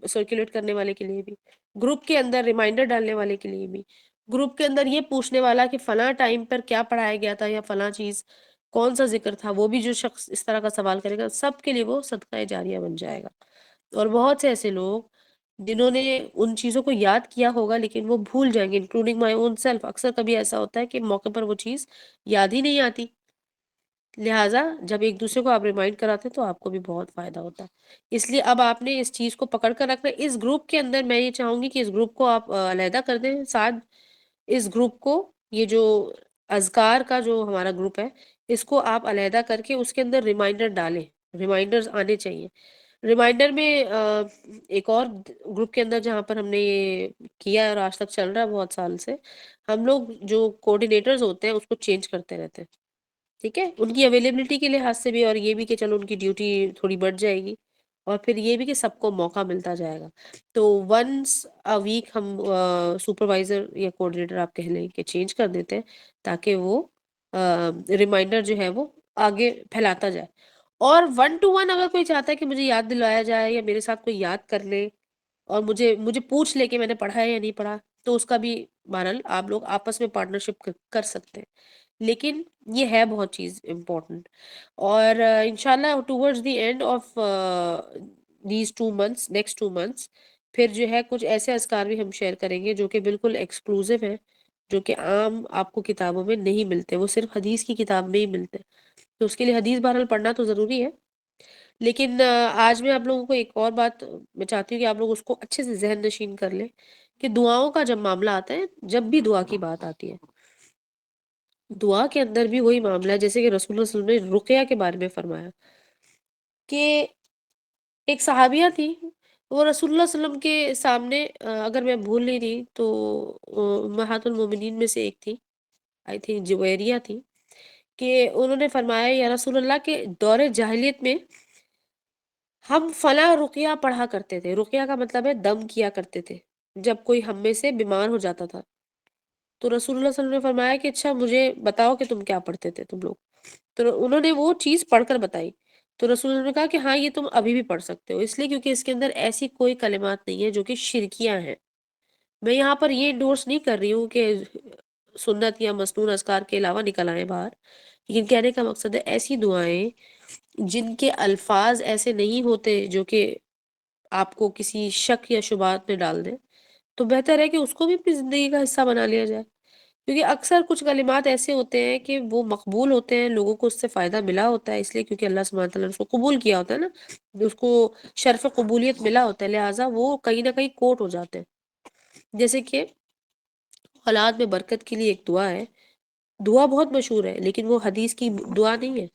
سرکولیٹ کرنے والے کے لیے بھی، گروپ کے اندر ریمائنڈر ڈالنے والے کے لیے بھی، گروپ کے اندر یہ پوچھنے والا کہ فلاں ٹائم پر کیا پڑھایا گیا تھا یا فلاں چیز کون سا ذکر تھا، وہ بھی جو شخص اس طرح کا سوال کرے گا، سب کے لیے وہ صدقہ جاریہ بن جائے گا. اور بہت سے ایسے لوگ جنہوں نے ان چیزوں کو یاد کیا ہوگا لیکن وہ بھول جائیں گے، انکلوڈنگ مائی اون سیلف. اکثر کبھی ایسا ہوتا ہے کہ موقع پر وہ چیز یاد ہی نہیں آتی، لہٰذا جب ایک دوسرے کو آپ ریمائنڈ کراتے ہیں تو آپ کو بھی بہت فائدہ ہوتا ہے. اس لیے اب آپ نے اس چیز کو پکڑ کر رکھنا ہے. اس گروپ کے اندر میں یہ چاہوں گی کہ اس گروپ کو آپ علیحدہ کر دیں. ساتھ اس گروپ کو، یہ جو اذکار کا جو ہمارا گروپ ہے، اس کو آپ علیحدہ کر کے اس کے اندر ریمائنڈر ڈالیں. ریمائنڈرز آنے چاہیے. ریمائنڈر میں ایک اور گروپ کے اندر جہاں پر ہم نے یہ کیا ہے اور آج تک چل رہا ہے بہت سال سے، ہم لوگ جو کوآرڈینیٹرز ہوتے ہیں اس کو چینج کرتے رہتے ہیں. ٹھیک ہے، ان کی اویلیبلٹی کے لحاظ سے بھی، اور یہ بھی کہ چلو ان کی ڈیوٹی تھوڑی بڑھ جائے گی، اور پھر یہ بھی کہ سب کو موقع ملتا جائے گا. تو ونس اے ویک ہم سپروائزر یا کوآرڈینیٹر آپ کہہ لیں کہ چینج کر دیتے ہیں، تاکہ وہ ریمائنڈر جو ہے وہ آگے پھیلاتا جائے. اور 1 to 1 اگر کوئی چاہتا ہے کہ مجھے یاد دلوایا جائے یا میرے ساتھ کوئی یاد کر لے اور مجھے پوچھ لے کہ میں نے پڑھا ہے یا نہیں پڑھا، تو اس کا بھی بہرحال آپ لوگ آپس میں پارٹنرشپ کر سکتے ہیں. لیکن یہ ہے بہت چیز امپورٹنٹ. اور انشاءاللہ towards the end of these 2 months، next 2 months، پھر جو ہے کچھ ایسے اذکار بھی ہم شیئر کریں گے جو کہ بالکل ایکسکلوزیو ہیں، جو کہ عام آپ کو کتابوں میں نہیں ملتے، وہ صرف حدیث کی کتاب میں ہی ملتے. تو اس کے لیے حدیث بہرحال پڑھنا تو ضروری ہے. لیکن آج میں آپ لوگوں کو ایک اور بات میں چاہتی ہوں کہ آپ لوگ اس کو اچھے سے ذہن نشین کر لیں کہ دعاؤں کا جب معاملہ آتا ہے، جب بھی دعا کی بات آتی ہے، دعا کے اندر بھی وہی معاملہ ہے جیسے کہ رسول اللہ صلی اللہ علیہ وسلم نے رقیہ کے بارے میں فرمایا کہ ایک صحابیہ تھی، وہ رسول اللہ صلی اللہ علیہ وسلم کے سامنے، اگر میں بھول نہیں رہی تو امہات المومنین میں سے ایک تھی، آئی تھنک جویریہ تھی، کہ انہوں نے فرمایا یا رسول اللہ کے دور جاہلیت میں ہم فلاں رقیہ پڑھا کرتے تھے. رقیہ کا مطلب ہے دم کیا کرتے تھے جب کوئی ہم میں سے بیمار ہو جاتا تھا. تو رسول اللہ صلی اللہ علیہ وسلم نے فرمایا کہ اچھا مجھے بتاؤ کہ تم کیا پڑھتے تھے تم لوگ. تو انہوں نے وہ چیز پڑھ کر بتائی. تو رسول اللہ نے کہا کہ ہاں یہ تم ابھی بھی پڑھ سکتے ہو، اس لیے کیونکہ اس کے اندر ایسی کوئی کلمات نہیں ہے جو کہ شرکیاں ہیں. میں یہاں پر یہ انڈورس نہیں کر رہی ہوں کہ سنت یا مسنون اذکار کے علاوہ نکل آئیں باہر، لیکن کہنے کا مقصد ہے ایسی دعائیں جن کے الفاظ ایسے نہیں ہوتے جو کہ آپ کو کسی شک یا شبہات میں ڈال دیں، تو بہتر ہے کہ اس کو بھی اپنی زندگی کا حصہ بنا لیا جائے. کیونکہ اکثر کچھ کلمات ایسے ہوتے ہیں کہ وہ مقبول ہوتے ہیں، لوگوں کو اس سے فائدہ ملا ہوتا ہے، اس لیے کیونکہ اللہ سبحانہ تعالیٰ نے اس کو قبول کیا ہوتا ہے نا، اس کو شرف قبولیت ملا ہوتا ہے، لہٰذا وہ کہیں نہ کہیں کوٹ ہو جاتے ہیں. جیسے کہ اولاد میں برکت کے لیے ایک دعا ہے، دعا بہت مشہور ہے لیکن وہ حدیث کی دعا نہیں ہے.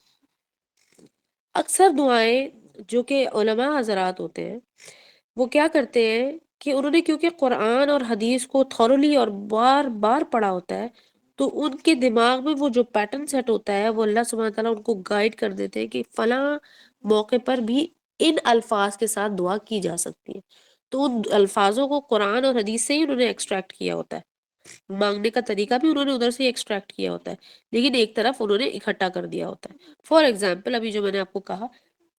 اکثر دعائیں جو کہ علماء حضرات ہوتے ہیں وہ کیا کرتے ہیں کہ انہوں نے کیونکہ قرآن اور حدیث کو تھورلی اور بار بار پڑھا ہوتا ہے، تو ان کے دماغ میں وہ جو پیٹرن سیٹ ہوتا ہے، وہ اللہ سبحانہ تعالیٰ ان کو گائیڈ کر دیتے ہیں کہ فلاں موقع پر بھی ان الفاظ کے ساتھ دعا کی جا سکتی ہے. تو ان الفاظوں کو قرآن اور حدیث سے ہی انہوں نے ایکسٹریکٹ کیا ہوتا ہے، مانگنے کا طریقہ بھی انہوں نے ادھر سے ایکسٹریکٹ کیا ہوتا ہے، لیکن ایک طرف انہوں نے اکٹھا کر دیا ہوتا ہے. فار ایگزامپل ابھی جو میں نے آپ کو کہا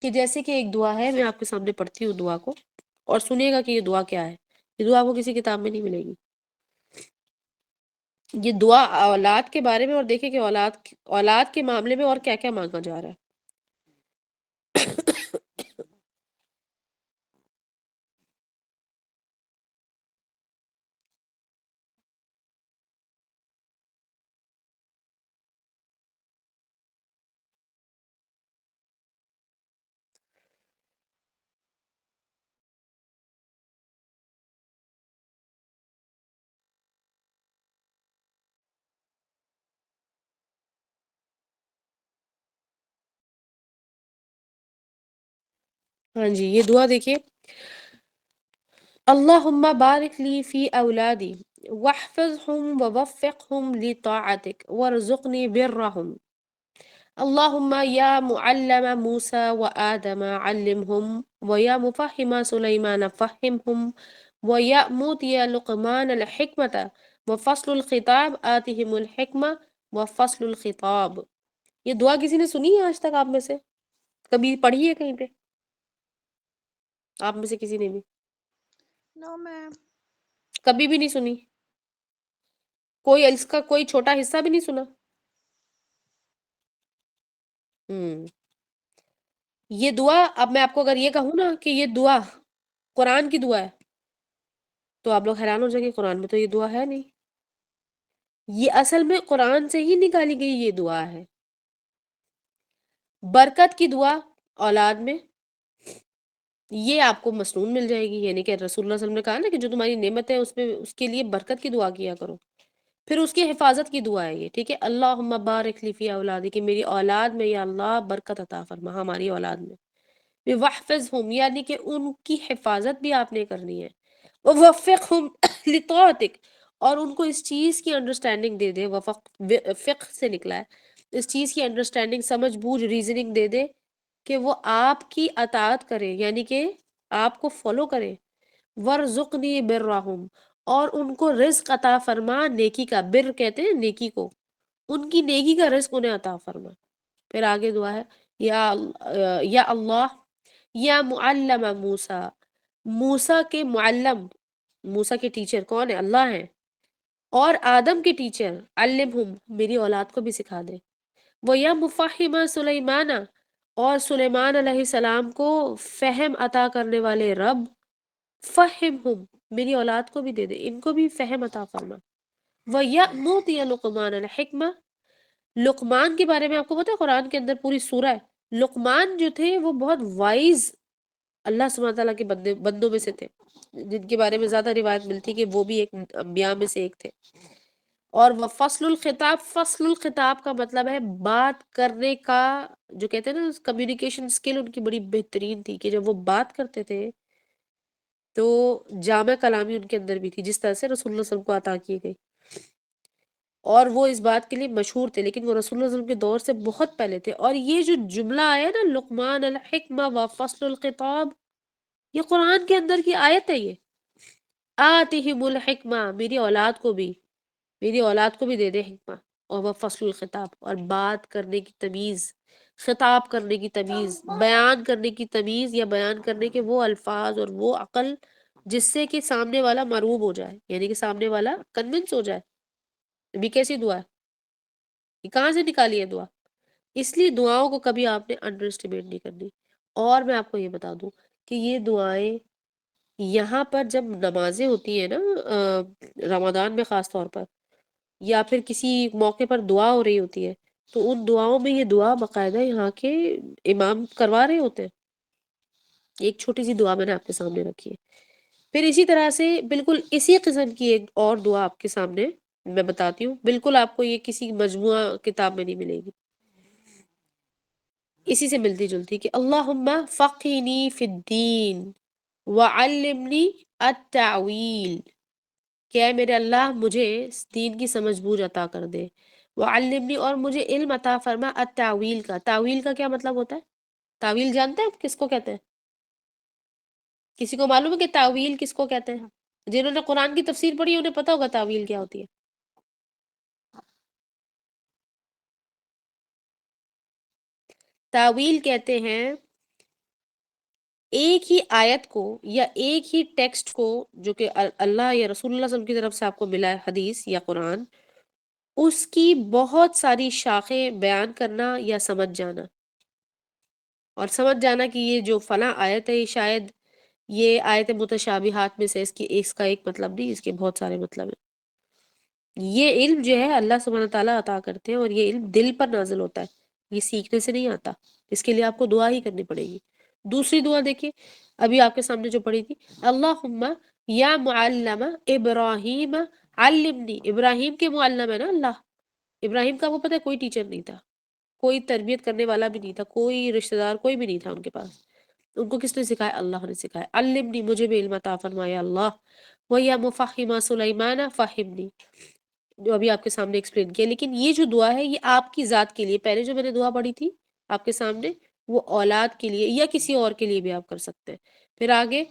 کہ جیسے کہ ایک دعا ہے، میں آپ کے سامنے پڑھتی ہوں دعا کو اور سنیے گا کہ یہ دعا کیا ہے. یہ دعا آپ کو کسی کتاب میں نہیں ملے گی. یہ دعا اولاد کے بارے میں، اور دیکھیں کہ اولاد کے معاملے میں اور کیا کیا مانگا جا رہا ہے. ہاں جی، یہ دعا دیکھیے، اللہم بارک لی فی اولادی واحفظہم ووفقہم لطاعتک وارزقنی برہم. اللہم یا معلم موسیٰ وآدم علمہم ویا مفہم سلیمان فہمہم ویا موتی لقمان الحکمت وفصل الخطاب آتہم الحکمہ وفصل الخطاب. یہ دعا کسی نے سنی ہے آج تک آپ میں سے؟ کبھی پڑھی ہے کہیں پہ آپ میں سے کسی نے بھی؟ نو میم. کبھی بھی نہیں سنی؟ کوئی اس کا کوئی چھوٹا حصہ بھی نہیں سنا؟ یہ دعا، اب میں آپ کو اگر یہ کہوں نا کہ یہ دعا قرآن کی دعا ہے، تو آپ لوگ حیران ہو جائیں گے قرآن میں تو یہ دعا ہے نہیں، یہ اصل میں قرآن سے ہی نکالی گئی یہ دعا ہے۔ برکت کی دعا اولاد میں، یہ آپ کو مسنون مل جائے گی، یعنی کہ رسول اللہ صلی اللہ علیہ وسلم نے کہا نا کہ جو تمہاری نعمت ہے اس میں اس کے لیے برکت کی دعا کیا کرو۔ پھر اس کی حفاظت کی دعا ہے یہ، ٹھیک ہے، اللہم بارک لی فی اولادی، کہ میری اولاد میں یا اللہ برکت عطا فرما، ہماری اولاد میں، وحفظہم، یعنی کہ ان کی حفاظت بھی آپ نے کرنی ہے، ووفقہم لطاعتک، اور ان کو اس چیز کی انڈرسٹینڈنگ دے دے، فقہ سے نکلا ہے، اس چیز کی انڈرسٹینڈنگ، سمجھ بوجھ، ریزننگ دے دے کہ وہ آپ کی اطاعت کریں، یعنی کہ آپ کو فالو کریں، ورزقنی برہم، اور ان کو رزق عطا فرما نیکی کا، بر کہتے ہیں نیکی کو، ان کی نیکی کا رزق انہیں عطا فرما۔ پھر آگے دعا ہے یا اللہ، یا معلم موسیٰ، موسیٰ کے معلم، موسیٰ کے ٹیچر کون ہے؟ اللہ ہیں، اور آدم کے ٹیچر، علمہم، میری اولاد کو بھی سکھا دے، وہ یا مفہمہ سلیمان، اور سلیمان علیہ السلام کو فہم عطا کرنے والے رب، فہمہم، میری اولاد کو بھی دے دے، ان کو بھی فہم عطا فرما، وَيَأْمُرْ لُقْمَانَ الْحِکْمَةَ، لقمان کے بارے میں آپ کو پتہ ہے قرآن کے اندر پوری سورہ ہے، لقمان جو تھے وہ بہت وائز اللہ سبحانہ تعالیٰ کے بندوں میں سے تھے، جن کے بارے میں زیادہ روایت ملتی کہ وہ بھی ایک انبیاء میں سے ایک تھے۔ اور وہ فصل الخطاب، فصل الخطاب کا مطلب ہے بات کرنے کا، جو کہتے ہیں نا کمیونیکیشن سکل ان کی بڑی بہترین تھی، کہ جب وہ بات کرتے تھے تو جامع کلامی ان کے اندر بھی تھی، جس طرح سے رسول اللہ صلی اللہ علیہ وسلم کو عطا کی گئی، اور وہ اس بات کے لیے مشہور تھے، لیکن وہ رسول اللہ صلی اللہ علیہ وسلم کے دور سے بہت پہلے تھے۔ اور یہ جو جملہ آیا نا لقمان الحکمہ و فصل الخطاب، یہ قرآن کے اندر کی آیت ہے، یہ آتہم الحکمہ، میری اولاد کو بھی، میری اولاد کو بھی دے دے حکمہ، اور وہ فصل الخطاب، اور بات کرنے کی تمیز، خطاب کرنے کی تمیز، بیان کرنے کی تمیز، یا بیان کرنے کے وہ الفاظ اور وہ عقل جس سے کہ سامنے والا مرعوب ہو جائے، یعنی کہ سامنے والا کنونس ہو جائے۔ ابھی کیسی دعا ہے؟ یہ کہاں سے نکالی ہے دعا؟ اس لیے دعاؤں کو کبھی آپ نے انڈر اسٹیمیٹ نہیں کرنی۔ اور میں آپ کو یہ بتا دوں کہ یہ دعائیں یہاں پر جب نمازیں ہوتی ہیں نا رمضان میں خاص طور پر، یا پھر کسی موقع پر دعا ہو رہی ہوتی ہے، تو ان دعاؤں میں یہ دعا باقاعدہ یہاں کے امام کروا رہے ہوتے ہیں۔ ایک چھوٹی سی دعا میں نے آپ کے سامنے رکھی ہے۔ پھر اسی طرح سے بالکل اسی قسم کی ایک اور دعا آپ کے سامنے میں بتاتی ہوں، بالکل آپ کو یہ کسی مجموعہ کتاب میں نہیں ملے گی، اسی سے ملتی جلتی، کہ اللہم فقہنی فی الدین وعلمنی التعویل، کہ اے میرے اللہ مجھے دین کی سمجھ بوجھ عطا کر دے، وعلمنی، اور مجھے علم عطا فرما التعویل کا۔ تعویل کا کیا مطلب ہوتا ہے؟ تعویل جانتے ہیں آپ کس کو کہتے ہیں؟ کسی کو معلوم ہے کہ تعویل کس کو کہتے ہیں؟ جنہوں نے قرآن کی تفسیر پڑھی انہیں پتہ ہوگا تعویل کیا ہوتی ہے۔ تعویل کہتے ہیں ایک ہی آیت کو یا ایک ہی ٹیکسٹ کو جو کہ اللہ یا رسول اللہ صلی اللہ علیہ وسلم کی طرف سے آپ کو ملا ہے، حدیث یا قرآن، اس کی بہت ساری شاخیں بیان کرنا یا سمجھ جانا، اور سمجھ جانا کہ یہ جو فلاں آیت ہے یہ شاید یہ آیت متشابہات میں سے اس کا ایک مطلب نہیں، اس کے بہت سارے مطلب ہیں۔ یہ علم جو ہے اللہ سبحانہ تعالیٰ عطا کرتے ہیں، اور یہ علم دل پر نازل ہوتا ہے، یہ سیکھنے سے نہیں آتا، اس کے لیے آپ کو دعا ہی کرنی پڑے گی۔ دوسری دعا دیکھیے ابھی آپ کے سامنے جو پڑھی تھی، اللہم یا معلم ابراہیم علمنی، ابراہیم کے معلم ہے نا اللہ، ابراہیم کا وہ پتہ ہے کوئی ٹیچر نہیں تھا، کوئی تربیت کرنے والا بھی نہیں تھا، کوئی رشتہ دار کوئی بھی نہیں تھا ان کے پاس، ان کو کس نے سکھایا؟ اللہ نے سکھایا۔ علمنی، مجھے بھی علم عطا فرمایا اللہ، وَيَا مُفَحِّمَ سُلَيْمَانَ فَحِّمْنِی، جو ابھی آپ کے سامنے ایکسپلین کیا۔ لیکن یہ جو دعا ہے یہ آپ کی ذات کے لیے، پہلے جو میں نے دعا پڑھی تھی آپ کے سامنے وہ اولاد کے لیے یا کسی اور کے لیے بھی آپ کر سکتے ہیں۔ پھر آگے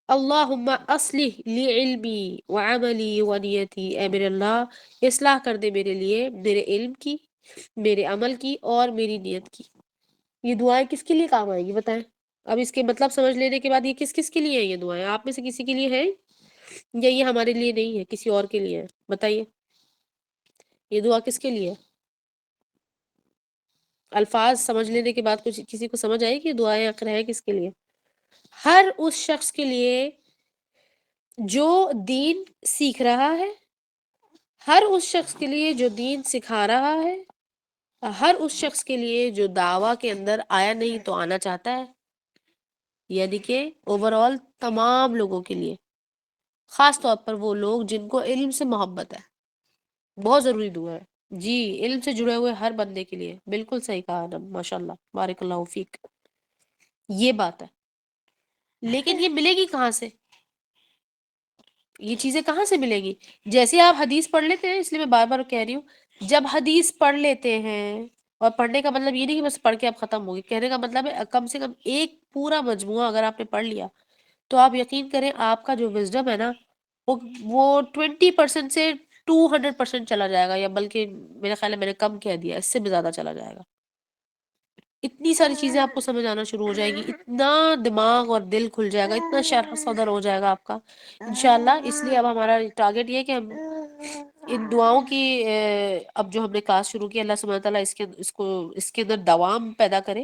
اللہم اصلح لی علمی وعملی ونیتی، اے میرے اللہ اصلاح کر دے میرے لیے میرے علم کی، میرے عمل کی، اور میری نیت کی۔ یہ دعائیں کس کے لیے کام آئیں گی بتائیں؟ اب اس کے مطلب سمجھ لینے کے بعد یہ کس کس کے لیے ہیں؟ یہ دعائیں آپ میں سے کسی کے لیے ہیں یا یہ ہمارے لیے نہیں ہے، کسی اور کے لیے ہے؟ بتائیے یہ دعا کس کے لیے ہے؟ الفاظ سمجھ لینے کے بعد کچھ کسی کو سمجھ آئی کہ یہ دعائیں آخر ہے کس کے لیے؟ ہر اس شخص کے لیے جو دین سیکھ رہا ہے، ہر اس شخص کے لیے جو دین سکھا رہا ہے، ہر اس شخص کے لیے جو دعویٰ کے اندر آیا نہیں تو آنا چاہتا ہے، یعنی کہ اوور آل تمام لوگوں کے لیے، خاص طور پر وہ لوگ جن کو علم سے محبت ہے. بہت ضروری دعا ہے جی، علم سے جڑے ہوئے ہر بندے کے لیے. بالکل صحیح کہا نا، ماشاء اللہ، بارک اللہ فیک. یہ بات ہے، لیکن یہ ملے گی کہاں سے؟ یہ چیزیں کہاں سے ملے گی؟ جیسے آپ حدیث پڑھ لیتے ہیں، اس لیے میں بار بار کہہ رہی ہوں، جب حدیث پڑھ لیتے ہیں، اور پڑھنے کا مطلب یہ نہیں کہ بس پڑھ کے اب ختم ہوگی، کہنے کا مطلب ہے کم سے کم ایک پورا مجموعہ اگر آپ نے پڑھ لیا تو آپ یقین کریں آپ کا جو وزڈم ہے نا وہ 20% سے 200% چلا جائے گا، یا بلکہ میرا خیال ہے میں نے کم کہہ دیا، اس سے بھی زیادہ چلا جائے گا. اتنی ساری چیزیں آپ کو سمجھ آنا شروع ہو جائے گی، اتنا دماغ اور دل کھل جائے گا، اتنا شرح صدر ہو جائے گا آپ کا انشاءاللہ. اس لیے اب ہمارا ٹارگٹ یہ ہے کہ ہم ان دعاؤں کی اب جو ہم نے کلاس شروع کی، اللہ سبحانہ تعالیٰ اس کے اندر دوام پیدا کرے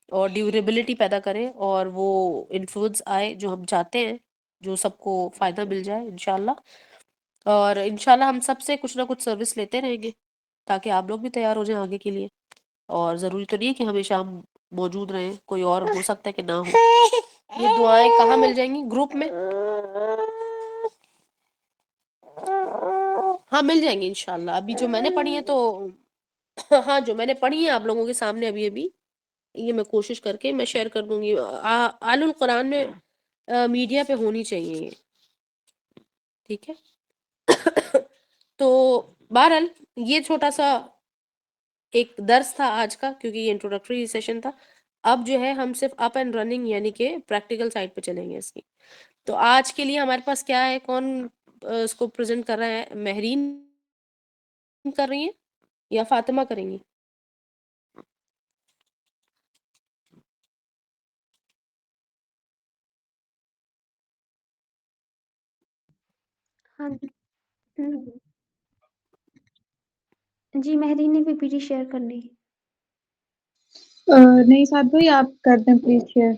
اور ڈیوریبلٹی پیدا کرے، اور وہ انفلوئنس آئے جو ہم چاہتے ہیں، جو سب کو فائدہ مل جائے انشاءاللہ. اور انشاءاللہ ہم سب سے کچھ نہ کچھ سروس لیتے رہیں گے تاکہ آپ لوگ بھی تیار ہو جائیں آگے کے لیے. اور ضروری تو نہیں ہے کہ ہمیشہ ہم موجود رہیں، کوئی اور ہو سکتا ہے کہ نہ ہو. یہ دعائیں کہاں مل جائیں گی؟ گروپ میں. ہاں مل جائیں گی انشاءاللہ. ابھی جو میں نے پڑھی ہیں تو ہاں جو میں نے پڑھی ہیں آپ لوگوں کے سامنے ابھی یہ میں کوشش کر کے میں شیئر کر دوں گی. آل القرآن میں میڈیا پہ ہونی چاہیے یہ، ٹھیک ہے. تو بہرحال یہ چھوٹا سا ایک درس تھا آج کا، کیونکہ یہ انٹروڈکٹری سیشن تھا. اب جو ہے ہم صرف اپ اینڈ رننگ یعنی کہ پریکٹیکل سائڈ پہ چلیں گے اس کی. تو آج کے لیے ہمارے پاس کیا ہے، کون اس کو پریزنٹ کر رہا ہے؟ مہرین کر رہی ہیں یا فاطمہ کریں گی؟ ہاں جی، مہرین نے بھی پی ڈی شیئر کرنی. نہیں ساتھ بھائی آپ کر دیں please share.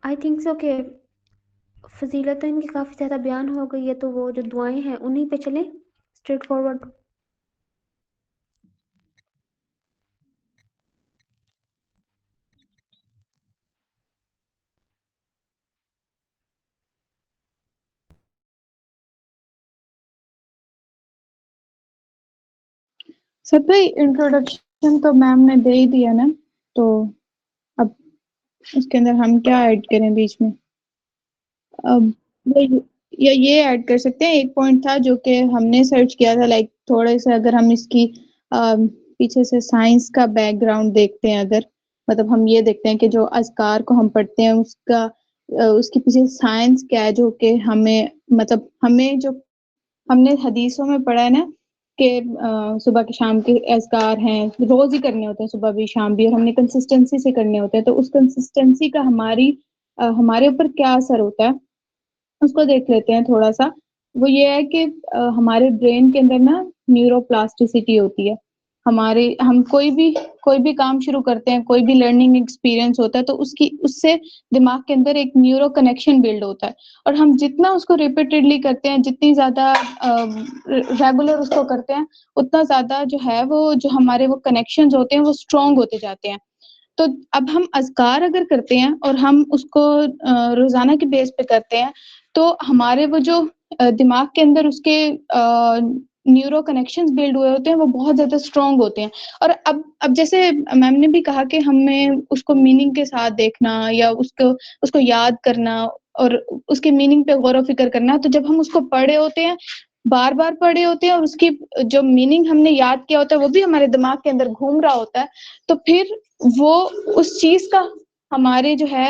I think so کہ فضیلتیں ان کی کافی زیادہ بیان ہو گئی ہے، تو وہ جو دعائیں ہیں انہی پہ چلیں اسٹریٹ فارورڈ. سر بھائی انٹروڈکشن تو میم نے دے ہی دیا نا، تو اب اس کے اندر ہم کیا ایڈ کریں بیچ میں؟ اب یا یہ ایڈ کر سکتے ہیں، ایک پوائنٹ تھا جو کہ ہم نے سرچ کیا تھا، لائک تھوڑے سے اگر ہم اس کی پیچھے سے سائنس کا بیک گراؤنڈ دیکھتے ہیں، اگر مطلب ہم یہ دیکھتے ہیں کہ جو اذکار کو ہم پڑھتے ہیں اس کے پیچھے سائنس کیا ہے، جو کہ ہمیں مطلب ہم نے حدیثوں میں پڑھا ہے نا کہ صبح کے شام کے اذکار ہیں، روز ہی کرنے ہوتے ہیں، صبح بھی شام بھی، اور ہم نے کنسسٹنسی سے کرنے ہوتے ہیں. تو اس کنسسٹنسی کا ہمارے اوپر کیا اثر ہوتا ہے اس کو دیکھ لیتے ہیں تھوڑا سا. وہ یہ ہے کہ ہمارے برین کے اندر نا نیورو پلاسٹیسٹی ہوتی ہے. ہم کوئی بھی کام شروع کرتے ہیں، کوئی بھی لرننگ ایکسپیرئنس ہوتا ہے، تو اس سے دماغ کے اندر ایک نیورو کنیکشن بلڈ ہوتا ہے. اور ہم جتنا اس کو ریپیٹڈلی کرتے ہیں، جتنی زیادہ ریگولر اس کو کرتے ہیں، اتنا زیادہ جو ہے وہ جو ہمارے وہ کنیکشنز ہوتے ہیں وہ اسٹرانگ ہوتے جاتے ہیں. تو اب ہم اذکار اگر کرتے ہیں اور ہم اس کو روزانہ کے بیس پہ کرتے ہیں، تو ہمارے وہ جو دماغ کے اندر اس کے نیورو کنیکشنز بلڈ ہوئے ہوتے ہیں وہ بہت زیادہ اسٹرانگ ہوتے ہیں. اور اب جیسے میم نے بھی کہا کہ ہمیں اس کو میننگ کے ساتھ دیکھنا، یا اس کو یاد کرنا اور اس کے میننگ پہ غور و فکر کرنا. تو جب ہم اس کو پڑھے ہوتے ہیں، بار بار پڑھے ہوتے ہیں، اور اس کی جو میننگ ہم نے یاد کیا ہوتا ہے وہ بھی ہمارے دماغ کے اندر گھوم رہا ہوتا ہے، تو پھر وہ اس چیز کا ہمارے جو ہے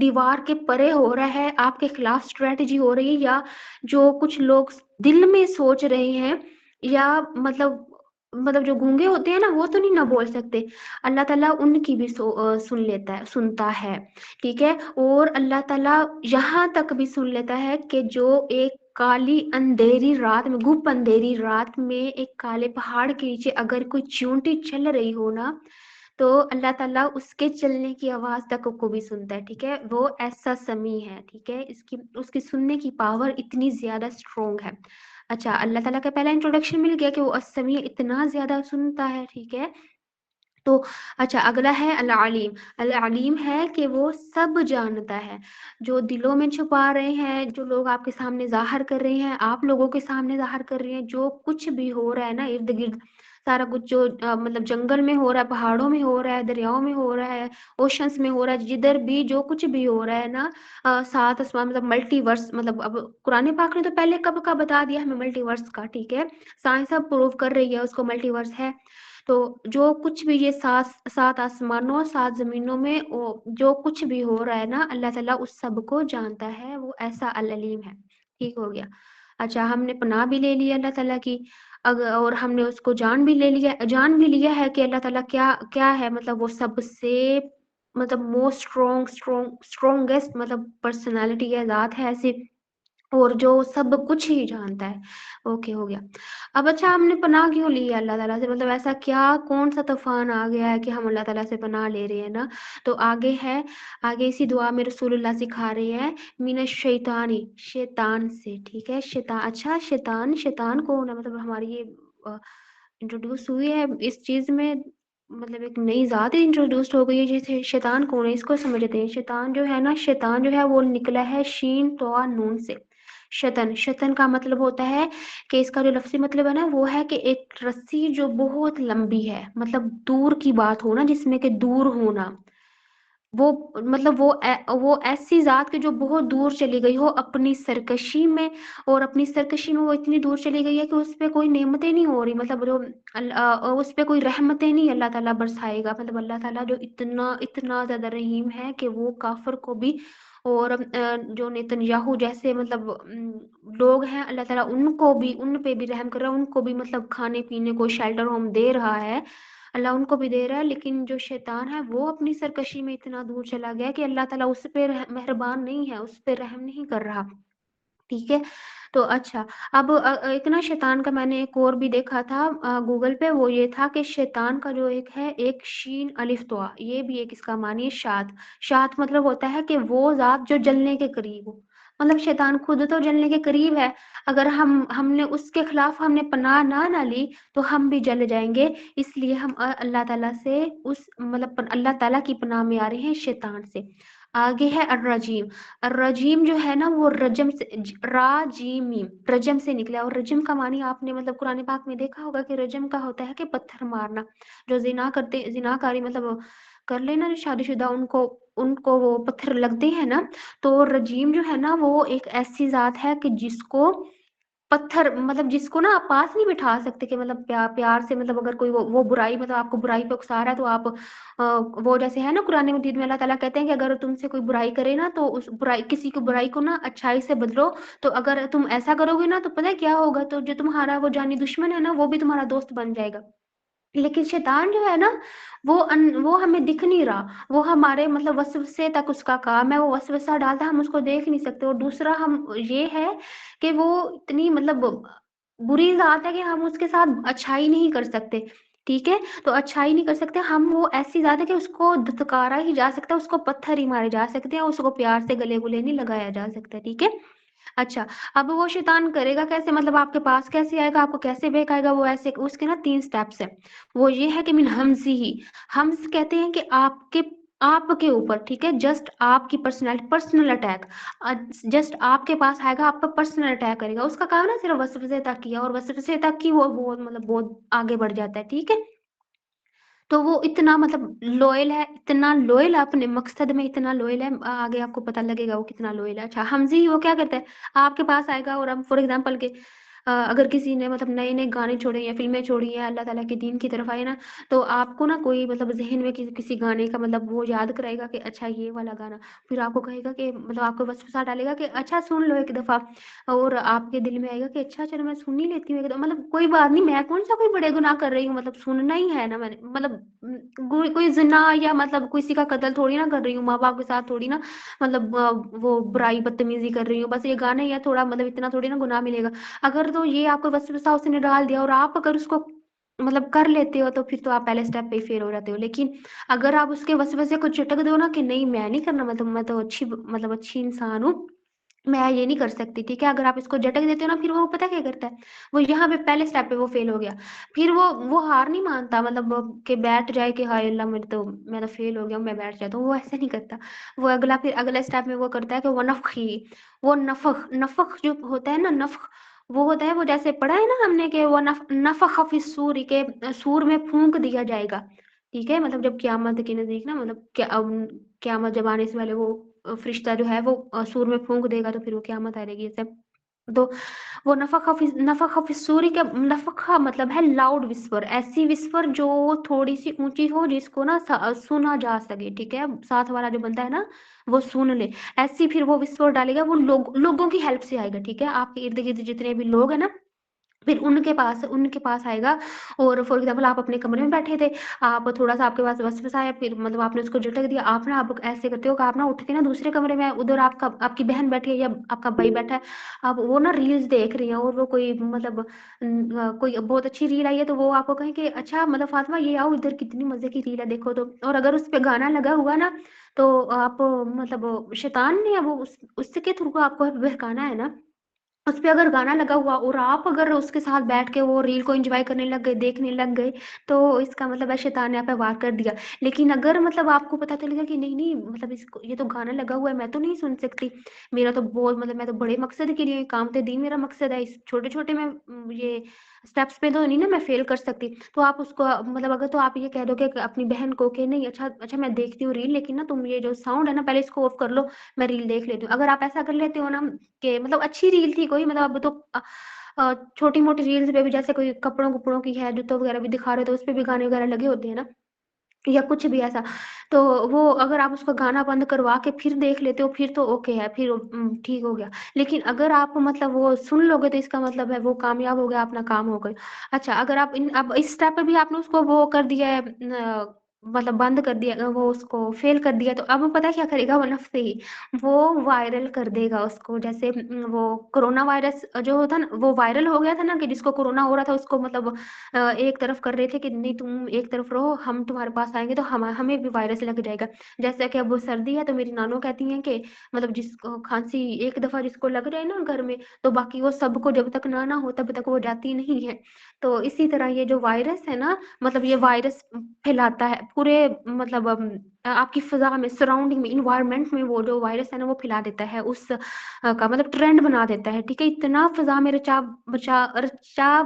دیوار کے پرے ہو رہا ہے، آپ کے خلاف اسٹریٹجی ہو رہی ہے، یا جو کچھ لوگ دل میں سوچ رہے ہیں، یا مطلب جو گونگے ہوتے ہیں نا وہ تو نہیں نہ بول سکتے، اللہ تعالیٰ ان کی بھی سنتا ہے، ٹھیک ہے. اور اللہ تعالیٰ یہاں تک بھی سن لیتا ہے کہ جو ایک کالی اندھیری رات میں، گپ اندھیری رات میں ایک کالے پہاڑ کے نیچے اگر کوئی چیونٹی چل رہی ہو نا، تو اللہ تعالیٰ اس کے چلنے کی آواز تک کو بھی سنتا ہے، ٹھیک ہے. وہ ایسا سمیع ہے، ٹھیک ہے. اس کی سننے کی پاور اتنی زیادہ اسٹرانگ ہے. اچھا، اللہ تعالیٰ کا پہلا انٹروڈکشن مل گیا کہ وہ السمیع اتنا زیادہ سنتا ہے، ٹھیک ہے. تو اچھا، اگلا ہے العلیم. العلیم ہے کہ وہ سب جانتا ہے، جو دلوں میں چھپا رہے ہیں، جو لوگ آپ کے سامنے ظاہر کر رہے ہیں، آپ لوگوں کے سامنے ظاہر کر رہے ہیں، جو کچھ بھی ہو رہا ہے نا ارد گرد، سارا کچھ جو مطلب جنگل میں ہو رہا ہے، پہاڑوں میں ہو رہا ہے، دریاؤں میں ہو رہا ہے، اوشنس میں ہو رہا ہے، جدھر بھی جو کچھ بھی ہو رہا ہے نا، سات آسمان مطلب ملٹی ورس، مطلب اب قرآن پاک نے تو پہلے کب کا بتا دیا ہمیں ملٹی ورس کا، ٹھیک ہے. سائنس اب پروو کر رہی ہے اس کو ملٹی ورس ہے. تو جو کچھ بھی یہ سات آسمانوں، 7 زمینوں میں جو کچھ بھی ہو رہا ہے نا، اللہ تعالیٰ اس سب کو جانتا ہے، وہ ایسا العلیم ہے. ٹھیک ہو گیا. اچھا، ہم نے پناہ بھی لے لی اللہ تعالیٰ کی، اور ہم نے اس کو جان بھی لیا ہے کہ اللہ تعالیٰ کیا ہے، مطلب وہ سب سے مطلب موسٹ اسٹرونگیسٹ مطلب پرسنالٹی ہے، ذات ہے ایسی، اور جو سب کچھ ہی جانتا ہے. اوکے، ہو گیا. اب اچھا، ہم نے پناہ کیوں لی ہے اللہ تعالیٰ سے، مطلب ایسا کیا کون سا طوفان آ گیا ہے کہ ہم اللہ تعالیٰ سے پناہ لے رہے ہیں نا. تو آگے اسی دعا میں رسول اللہ سکھا رہے ہیں، من الشیطانی، شیطان سے، ٹھیک ہے. شیطان، اچھا شیطان کون ہے، مطلب ہماری یہ انٹروڈیوس ہوئی ہے اس چیز میں، مطلب ایک نئی ذات انٹروڈیوس ہو گئی ہے. جیسے شیطان کون ہے اس کو سمجھتے ہیں. شیطان جو ہے نا، شیطان جو ہے وہ نکلا ہے شین تو نون سے. شتن کا مطلب ہوتا ہے کہ اس کا جو لفظی مطلب ہے نا وہ ہے کہ ایک رسی جو بہت لمبی ہے، مطلب دور کی بات ہونا، جس میں کہ دور ہونا، وہ مطلب وہ ایسی ذات کے جو بہت دور چلی گئی ہو اپنی سرکشی میں، اور اپنی سرکشی میں وہ اتنی دور چلی گئی ہے کہ اس پہ کوئی نعمتیں نہیں ہو رہی، مطلب جو اس پہ کوئی رحمتیں نہیں اللہ تعالیٰ برسائے گا. مطلب اللہ تعالیٰ جو اتنا زیادہ رحیم ہے کہ وہ کافر کو بھی، اور جو نیتنیاہو جیسے مطلب لوگ ہیں، اللہ تعالیٰ ان پہ بھی رحم کر رہا ہے، ان کو بھی مطلب کھانے پینے کو شیلٹر ہوم دے رہا ہے، اللہ ان کو بھی دے رہا ہے. لیکن جو شیطان ہے وہ اپنی سرکشی میں اتنا دور چلا گیا کہ اللہ تعالیٰ اس پہ مہربان نہیں ہے، اس پہ رحم نہیں کر رہا. ٹھیک ہے. تو اچھا، اب ایک نا شیطان کا میں نے ایک اور بھی دیکھا تھا گوگل پہ، وہ یہ تھا کہ شیطان کا جو ایک ہے، ایک شین الف تو، یہ بھی ایک اس کا معنی ہے شات مطلب ہوتا ہے کہ وہ ذات جو جلنے کے قریب ہو. مطلب شیطان خود تو جلنے کے قریب ہے، اگر ہم نے اس کے خلاف ہم نے پناہ نہ لی تو ہم بھی جل جائیں گے. اس لیے ہم اللہ تعالیٰ سے مطلب اللہ تعالیٰ کی پناہ میں آ رہے ہیں شیطان سے. آگے ہے الرجیم. الرجیم جو ہے نا وہ رجم سے، رجم سے نکلا. اور رجم کا معنی آپ نے مطلب قرآن پاک میں دیکھا ہوگا کہ رجم کا ہوتا ہے کہ پتھر مارنا. جو زناکاری مطلب کر لینا جو شادی شدہ، ان کو وہ پتھر لگتے ہیں نا. تو رجیم جو ہے نا وہ ایک ایسی ذات ہے کہ جس کو پتھر مطلب جس کو نا آپ پاس نہیں بٹھا سکتے، کہ مطلب پیار سے، مطلب اگر کوئی وہ برائی مطلب آپ کو برائی پہ اکسا رہا ہے تو آپ وہ جیسے ہے نا قرآن مجید میں اللہ تعالیٰ کہتے ہیں کہ اگر تم سے کوئی برائی کرے نا تو اس کسی کو برائی کو نا اچھائی سے بدلو. تو اگر تم ایسا کرو گے نا تو پتہ ہے کیا ہوگا، تو جو تمہارا وہ جانی دشمن ہے نا وہ بھی تمہارا دوست بن جائے گا. لیکن شیطان جو ہے نا وہ ہمیں دکھ نہیں رہا، وہ ہمارے مطلب وسوسے تک اس کا کام ہے، وہ وسوسہ ڈالتا ہے، ہم اس کو دیکھ نہیں سکتے. اور دوسرا یہ ہے کہ وہ اتنی مطلب بری ذات ہے کہ ہم اس کے ساتھ اچھائی نہیں کر سکتے. ٹھیک ہے. تو اچھائی نہیں کر سکتے ہم، وہ ایسی ذات ہے کہ اس کو دھتکارا ہی جا سکتا ہے، اس کو پتھر ہی مارے جا سکتے ہیں، اس کو پیار سے گلے گلے نہیں لگایا جا سکتا. ٹھیک ہے. اچھا، اب وہ شیطان کرے گا کیسے، مطلب آپ کے پاس کیسے آئے گا، آپ کو کیسے بہکائے گا، وہ ایسے اس کے نا 3 سٹیپس ہیں. وہ یہ ہے کہ من ہمزی ہی، ہمز کہتے ہیں کہ آپ کے اوپر، ٹھیک ہے، جسٹ آپ کی پرسنل اٹیک، جسٹ آپ کے پاس آئے گا، آپ پر پرسنل اٹیک کرے گا. اس کا کام نا صرف وسوسے تک کیا، اور وسوسے تک کی وہ مطلب بہت آگے بڑھ جاتا ہے. ٹھیک ہے. تو وہ اتنا مطلب لوئل ہے، اتنا لوئل اپنے مقصد میں، اتنا لوئل ہے، آگے آپ کو پتہ لگے گا وہ کتنا لوئل ہے. اچھا، حمزی وہ کیا کرتا ہے، آپ کے پاس آئے گا اور ہم فار ایگزامپل کے اگر کسی نے مطلب نئے نئے گانے چھوڑے یا فلمیں چھوڑی ہیں اللہ تعالیٰ کے دین کی طرف آئے نا تو آپ کو نا کوئی مطلب ذہن میں کسی گانے کا مطلب وہ یاد کرائے گا کہ اچھا یہ والا گانا، پھر آپ کو کہے گا کہ مطلب آپ کو وسوسہ ڈالے گا کہ اچھا سن لو ایک دفعہ، اور آپ کے دل میں آئے گا کہ اچھا چلو میں سن ہی لیتی ہوں ایک دفعہ، مطلب کوئی بات نہیں، میں کون سا کوئی بڑے گناہ کر رہی ہوں، مطلب سننا ہی ہے نا میں نے، مطلب کوئی زنا یا مطلب کسی کا قتل تھوڑی نا کر رہی ہوں، ماں باپ کے ساتھ تھوڑی نا مطلب وہ برائی بدتمیزی کر رہی ہوں، بس یہ گانے یا تھوڑا مطلب اتنا تھوڑی نا گناہ ملے گا۔ اگر تو یہ آپ کو وسوسہ اس نے ڈال دیا اور آپ اگر اس کو مطلب کر لیتے ہو تو پھر تو آپ پہلے سٹیپ پہ ہی فیل ہو جاتے ہو، لیکن اگر آپ اس کے وسوسے کو چٹک دو نا کہ نہیں میں نہیں کرنا، مطلب میں تو اچھی انسان ہوں، میں یہ نہیں کر سکتی، ٹھیک ہے، اگر آپ اس کو جھٹک دیتے ہو نا پھر وہ پتہ کیا کرتا ہے، وہ یہاں پہ پہلے سٹیپ پہ وہ فیل ہو گیا، پھر وہ ہار نہیں مانتا، مطلب کہ بیٹھ جائے کہ ہائے اللہ میں تو فیل ہو گیا میں بیٹھ جاتا ہوں، وہ ایسا نہیں کرتا، وہ پھر اگلا سٹیپ میں وہ کرتا ہے کہ وہ نفخ جو ہوتا ہے نا، نفخ وہ ہوتا ہے، وہ جیسے پڑھا ہے نا ہم نے کہ وہ نفخ فی الصور کے سور میں پھونک دیا جائے گا، ٹھیک ہے، مطلب جب قیامت کے نزدیک نا مطلب قیامت جب آنے سے پہلے وہ فرشتہ جو ہے وہ سور میں پھونک دے گا تو پھر وہ قیامت آئے گی ایسے، تو وہ نفخ فی الصور کا نفخ مطلب ہے لاؤڈ وسپر، ایسی وسپر جو تھوڑی سی اونچی ہو جس کو نا سنا جا سکے، ٹھیک ہے، ساتھ والا جو بندہ ہے نا وہ سن لے، ایسی پھر وہ وسپر ڈالے گا، وہ لوگوں کی ہیلپ سے آئے گا، ٹھیک ہے، آپ کے ارد گرد جتنے بھی لوگ ہیں نا پھر ان کے پاس آئے گا، اور فار ایگزامپل آپ اپنے کمرے میں بیٹھے تھے، آپ تھوڑا سا آپ کے پاس وسوسہ آیا، پھر مطلب آپ نے اس کو جھٹک دیا، آپ نا آپ ایسے کرتے ہو کہ آپ نا اٹھ کے نا دوسرے کمرے میں ادھر آپ کی بہن بیٹھی ہے یا آپ کا بھائی بیٹھا ہے، آپ وہ نا ریلز دیکھ رہی ہیں اور وہ کوئی مطلب کوئی بہت اچھی ریل آئی ہے تو وہ آپ کو کہیں کہ اچھا مطلب فاطمہ یہ آؤ ادھر کتنی مزے کی ریل ہے دیکھو، تو اور اگر اس پہ گانا لگا ہوا نا تو آپ مطلب شیطان نے وہ اس کے تھرو آپ کو بہکانا ہے نا، اس پہ اگر گانا لگا ہوا اور آپ اگر اس کے ساتھ بیٹھ کے وہ ریل کو انجوائے کرنے لگ گئے، دیکھنے لگ گئے، تو اس کا مطلب ہے شیطان نے آپ پہ وار کر دیا، لیکن اگر مطلب آپ کو پتا چلے گا کہ نہیں مطلب یہ تو گانا لگا ہوا ہے میں تو نہیں سن سکتی، میرا تو بہت مطلب میں تو بڑے مقصد کے لیے کام تے دین میرا مقصد ہے، اس چھوٹے چھوٹے میں یہ اسٹیپس پہ تو نہیں نا میں فیل کر سکتی، تو آپ اس کو مطلب اگر تو آپ یہ کہہ دو کہ اپنی بہن کو کہ نہیں اچھا میں دیکھتی ہوں ریل، لیکن نا تم یہ جو ساؤنڈ ہے نا پہلے اس کو آف کر لو، میں ریل دیکھ لیتی ہوں، اگر آپ ایسا کر لیتے ہو نا کہ مطلب اچھی ریل تھی کوئی، مطلب اب تو چھوٹی موٹی ریلز پہ بھی جیسے کوئی کپڑوں کی ہے، جوتوں وغیرہ بھی دکھا رہے تو اس پہ بھی گانے وغیرہ لگے ہوتے ہیں نا یا کچھ بھی ایسا، تو وہ اگر آپ اس کو گانا بند کروا کے پھر دیکھ لیتے ہو پھر تو اوکے ہے، پھر ٹھیک ہو گیا، لیکن اگر آپ مطلب وہ سن لو گے تو اس کا مطلب ہے وہ کامیاب ہو گیا، اپنا کام ہو گئے، اچھا اگر آپ اب اس اسٹیپ پہ بھی آپ نے اس کو وہ کر دیا ہے مطلب بند کر دیا، وہ اس کو فیل کر دیا، تو اب پتہ کیا کرے گا وہ نفس سے ہی وہ وائرل کر دے گا اس کو، جیسے وہ کرونا وائرس جو ہوتا نا وہ وائرل ہو گیا تھا نا، کہ جس کو کرونا ہو رہا تھا اس کو مطلب ایک طرف کر رہے تھے کہ نہیں تم ایک طرف رہو، ہم تمہارے پاس آئیں گے تو ہمیں بھی وائرس لگ جائے گا، جیسا کہ اب وہ سردی ہے تو میری نانو کہتی ہیں کہ مطلب جس کو کھانسی ایک دفعہ جس کو لگ جائے نا گھر میں تو باقی وہ سب کو جب تک نہ ہو تب تک وہ جاتی نہیں ہے، تو اسی طرح یہ جو وائرس ہے نا مطلب یہ وائرس پھیلاتا ہے پورے مطلب آپ کی فضا میں سراؤنڈنگ میں انوائرمنٹ میں، وہ جو وائرس ہے نا وہ پھیلا دیتا ہے اس کا مطلب ٹرینڈ بنا دیتا ہے، ٹھیک ہے، اتنا فضا میں رچا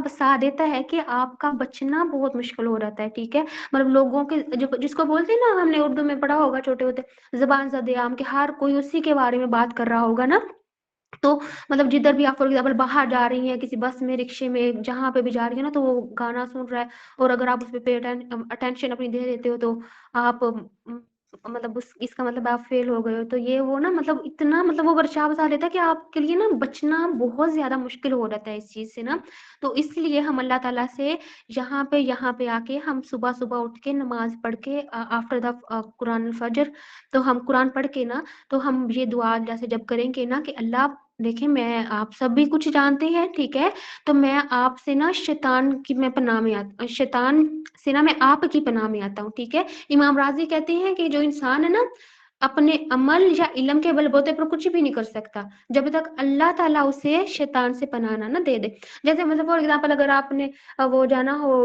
بسا دیتا ہے کہ آپ کا بچنا بہت مشکل ہو جاتا ہے، ٹھیک ہے، مطلب لوگوں کے جس کو بولتے ہیں نا ہم نے اردو میں پڑھا ہوگا چھوٹے ہوتے زبان زد عام کہ ہر کوئی اسی کے بارے میں بات کر رہا ہوگا نا، تو مطلب جدھر بھی آپ فار ایگزامپل باہر جا رہی ہیں کسی بس میں رکشے میں جہاں پہ بھی جا رہی ہیں نا تو وہ گانا سن رہا ہے، اور اگر آپ اس پہ اٹینشن اپنی دے دیتے ہو تو آپ مطلب اس کا مطلب آپ فیل ہو گئے ہو، تو یہ وہ نا مطلب اتنا مطلب وہ برچا بسا دیتا ہے کہ آپ کے لیے نا بچنا بہت زیادہ مشکل ہو جاتا ہے اس چیز سے نا، تو اس لیے ہم اللہ تعالیٰ سے یہاں پہ آ کے ہم صبح اٹھ کے نماز پڑھ کے آفٹر دا قرآن الفجر تو ہم قرآن پڑھ کے نا تو ہم یہ دعا جیسے جب کریں گے نا کہ اللہ دیکھیں میں آپ سب بھی کچھ جانتے ہیں، ٹھیک ہے، تو میں آپ سے نا شیطان کی میں پناہ میں شیطان سے نا میں آپ کی پناہ میں آتا ہوں، ٹھیک ہے، امام راضی کہتے ہیں کہ جو انسان ہے نا اپنے عمل یا علم کے بل بوتے پر کچھ بھی نہیں کر سکتا جب تک اللہ تعالیٰ اسے شیطان سے پناہ نہ دے دے، جیسے مطلب فار ایگزامپل اگر آپ نے وہ جانا ہو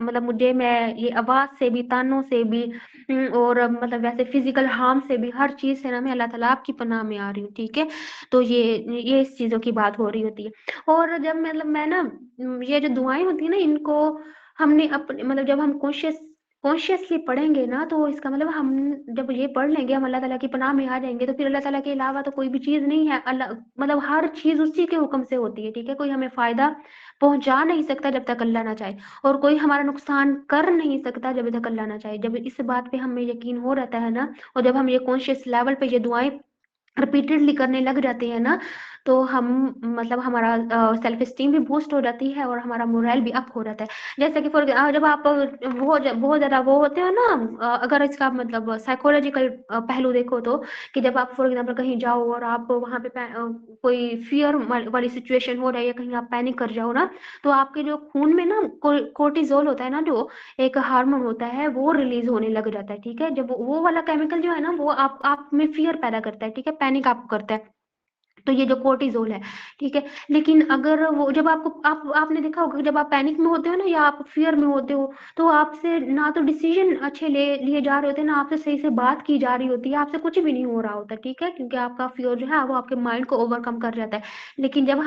مطلب میں یہ آواز سے بھی، تانوں سے بھی، اور مطلب ویسے فزیکل ہارم سے بھی، ہر چیز سے نا میں اللہ تعالیٰ آپ کی پناہ میں آ رہی ہوں، ٹھیک ہے؟ تو یہ اس چیزوں کی بات ہو رہی ہوتی ہے۔ اور جب مطلب میں نا یہ جو دعائیں ہوتی ہیں نا، ان کو ہم نے اپنے مطلب جب ہم کانشیسلی پڑھیں گے نا، تو اس کا مطلب ہم جب یہ پڑھ لیں گے، ہم اللہ تعالیٰ کی پناہ میں آ جائیں گے، تو پھر اللہ تعالیٰ کے علاوہ تو کوئی بھی چیز نہیں ہے۔ اللہ مطلب ہر چیز اسی کے حکم سے ہوتی ہے، ٹھیک ہے؟ کوئی ہمیں فائدہ پہنچا نہیں سکتا جب تک اللہ نہ چاہے، اور کوئی ہمارا نقصان کر نہیں سکتا جب تک اللہ نہ چاہے۔ جب اس بات پہ ہمیں یقین ہو رہتا ہے نا، اور جب ہم یہ کانشیس لیول پہ یہ دعائیں ریپیٹڈلی کرنے لگ جاتے ہیں نا، تو ہم مطلب ہمارا سیلف اسٹیم بھی بوسٹ ہو جاتی ہے، اور ہمارا مورائل بھی اپ ہو جاتا ہے۔ جیسے کہ جب آپ بہت زیادہ وہ ہوتے ہو نا، اگر اس کا مطلب سائیکولوجیکل پہلو دیکھو تو، کہ جب آپ فار ایگزامپل کہیں جاؤ اور آپ وہاں پہ کوئی فیئر والی سچویشن ہو رہی ہے، یا کہیں آپ پینک کر جاؤ نا، تو آپ کے جو خون میں نا کورٹیزول ہوتا ہے نا، جو ایک ہارمون ہوتا ہے، وہ ریلیز ہونے لگ جاتا ہے، ٹھیک ہے؟ جب وہ والا کیمیکل جو ہے نا، وہ آپ میں فیئر پیدا کرتا ہے، ٹھیک ہے؟ پینک آپ کو کرتا ہے، تو یہ جو کورٹیزول ہے، ٹھیک ہے؟ لیکن اگر وہ جب آپ نے دیکھا ہوگا کہ جب آپ پینک میں ہوتے ہو نا، یا آپ فیئر میں ہوتے ہو، تو آپ سے نہ تو ڈیسیژن اچھے لیے جا رہے ہوتے ہیں، نہ آپ سے صحیح سے بات کی جا رہی ہوتی ہے، آپ سے کچھ بھی نہیں ہو رہا ہوتا، ٹھیک ہے؟ کیونکہ آپ کا فیئر جو ہے وہ آپ کے مائنڈ کو اوور کم کر جاتا ہے۔ لیکن جب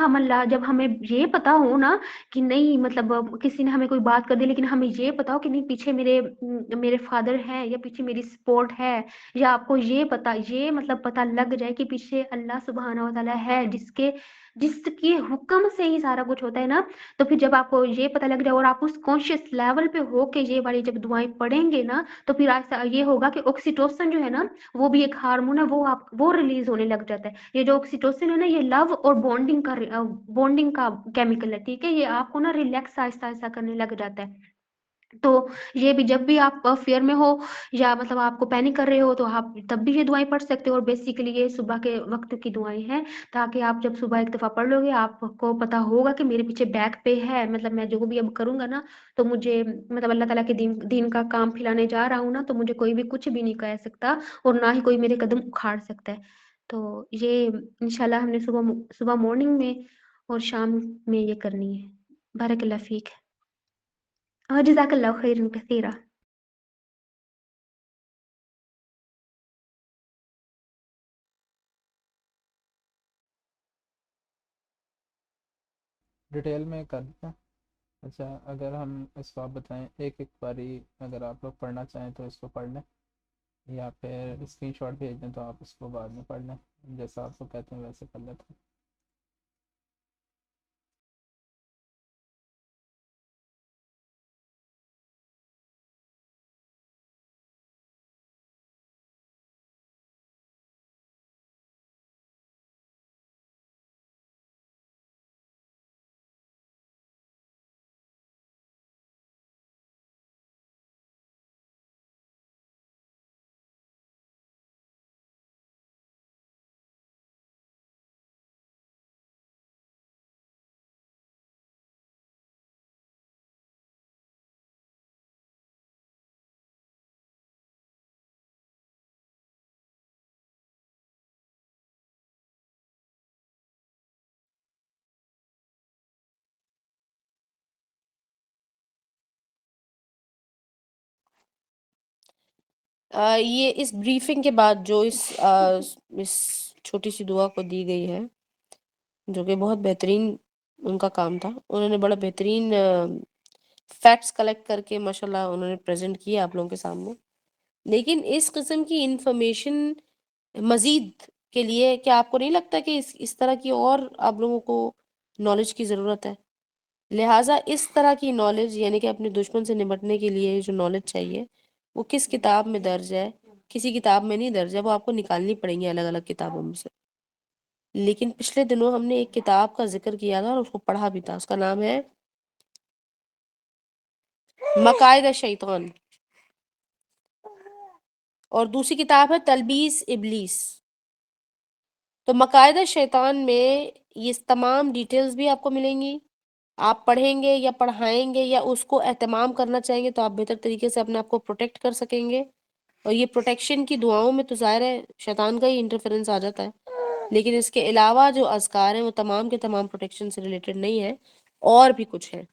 ہمیں یہ پتا ہو نا کہ نہیں، مطلب کسی نے ہمیں کوئی بات کر دی، لیکن ہمیں یہ پتا ہو کہ نہیں، پیچھے میرے فادر ہے، یا پیچھے میری سپورٹ ہے، یا آپ کو یہ مطلب پتا لگ جائے کہ پیچھے اللہ سبحانہ و تعالیٰ ہے، جس کے حکم سے ہی سارا کچھ ہوتا ہے نا، تو پھر جب آپ کو یہ پتا لگ جائے، اور آپ اس کانشیس لیول پہ ہو کے یہ والی جب دعائیں پڑھیں گے نا، تو پھر ایسا یہ ہوگا کہ آکسیٹوسن جو ہے نا، وہ بھی ایک ہارمون ہے، وہ ریلیز ہونے لگ جاتا ہے۔ یہ جو آکسیٹوسن ہے نا، یہ لو اور بونڈنگ کا کیمیکل ہے، ٹھیک ہے؟ یہ آپ کو نا ریلیکس آہستہ آہستہ کرنے لگ جاتا ہے۔ تو یہ بھی جب بھی آپ فیئر میں ہو، یا مطلب آپ کو پینک کر رہے ہو، تو آپ تب بھی یہ دعائیں پڑھ سکتے ہو، اور بیسیکلی یہ صبح کے وقت کی دعائیں ہیں، تاکہ آپ جب صبح ایک دفعہ پڑھ لو گے، آپ کو پتا ہوگا کہ میرے پیچھے بیک پہ ہے، مطلب میں جو بھی اب کروں گا نا، تو مجھے مطلب اللہ تعالیٰ کے دین کا کام پھیلانے جا رہا ہوں نا، تو مجھے کوئی بھی کچھ بھی نہیں کہہ سکتا، اور نہ ہی کوئی میرے قدم اکھاڑ سکتا ہے۔ تو یہ انشاءاللہ ہم نے صبح مارننگ میں اور شام میں یہ کرنی ہے۔ بارک اللہ فیک، اور جزاک اللہ خیر کثیرہ۔ ڈیٹیل میں کر دیں۔ اچھا، اگر ہم اس کو آپ بتائیں ایک باری، اگر آپ لوگ پڑھنا چاہیں تو اس کو پڑھ لیں، یا پھر اسکرین شاٹ بھیج دیں تو آپ اس کو بعد میں پڑھ لیں، جیسا آپ کو کہتے ہیں ویسے کر لیتے ہیں۔ یہ اس بریفنگ کے بعد جو اس چھوٹی سی دعا کو دی گئی ہے، جو کہ بہت بہترین ان کا کام تھا، انہوں نے بڑا بہترین فیکٹس کلیکٹ کر کے ماشاءاللہ انہوں نے پریزنٹ کیا آپ لوگوں کے سامنے۔ لیکن اس قسم کی انفارمیشن مزید کے لیے کیا آپ کو نہیں لگتا کہ اس طرح کی اور آپ لوگوں کو نالج کی ضرورت ہے؟ لہٰذا اس طرح کی نالج، یعنی کہ اپنے دشمن سے نمٹنے کے لیے جو نالج چاہیے، وہ کس کتاب میں درج ہے؟ کسی کتاب میں نہیں درج ہے، وہ آپ کو نکالنی پڑیں گی الگ الگ کتابوں میں سے۔ لیکن پچھلے دنوں ہم نے ایک کتاب کا ذکر کیا تھا اور اس کو پڑھا بھی تھا، اس کا نام ہے مقائد شیطان، اور دوسری کتاب ہے تلبیس ابلیس۔ تو مقائد شیطان میں یہ تمام ڈیٹیلز بھی آپ کو ملیں گی۔ آپ پڑھیں گے یا پڑھائیں گے یا اس کو اہتمام کرنا چاہیں گے تو آپ بہتر طریقے سے اپنے آپ کو پروٹیکٹ کر سکیں گے۔ اور یہ پروٹیکشن کی دعاؤں میں تو ظاہر ہے شیطان کا ہی انٹرفیرنس آ جاتا ہے، لیکن اس کے علاوہ جو اذکار ہیں وہ تمام کے تمام پروٹیکشن سے ریلیٹڈ نہیں ہے، اور بھی کچھ ہے۔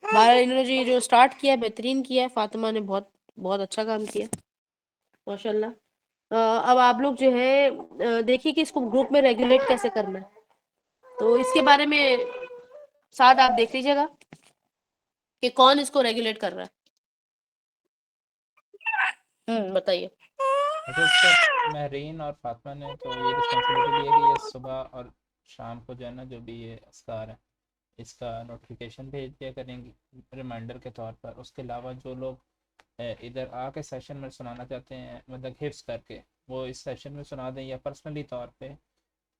بہرحال انہوں نے جو یہ جو اسٹارٹ کیا ہے بہترین کیا ہے، فاطمہ نے بہت بہت اچھا کام کیا ماشاء اللہ۔ اب آپ لوگ جو ہے دیکھیے کہ اس کو گروپ میں ریگولیٹ کیسے کرنا ہے، تو اس کے بارے میں ساتھ آپ دیکھ لیجیے گا کہ کون اس کو ریگولیٹ کر رہا ہے۔ بتائیے۔ اچھا، اس کا مہرین اور فاطمہ نے تو یہ رسپانسبلٹی لی ہے کہ یہ صبح اور شام کو جو ہے نا جو بھی یہ اذکار ہے اس کا نوٹیفیکیشن بھیج دیا کریں گی ریمائنڈر کے طور پر۔ اس کے علاوہ جو لوگ ادھر آ کے سیشن میں سنانا چاہتے ہیں مطلب حفظ کر کے، وہ اس سیشن میں سنا دیں، یا پرسنلی طور پہ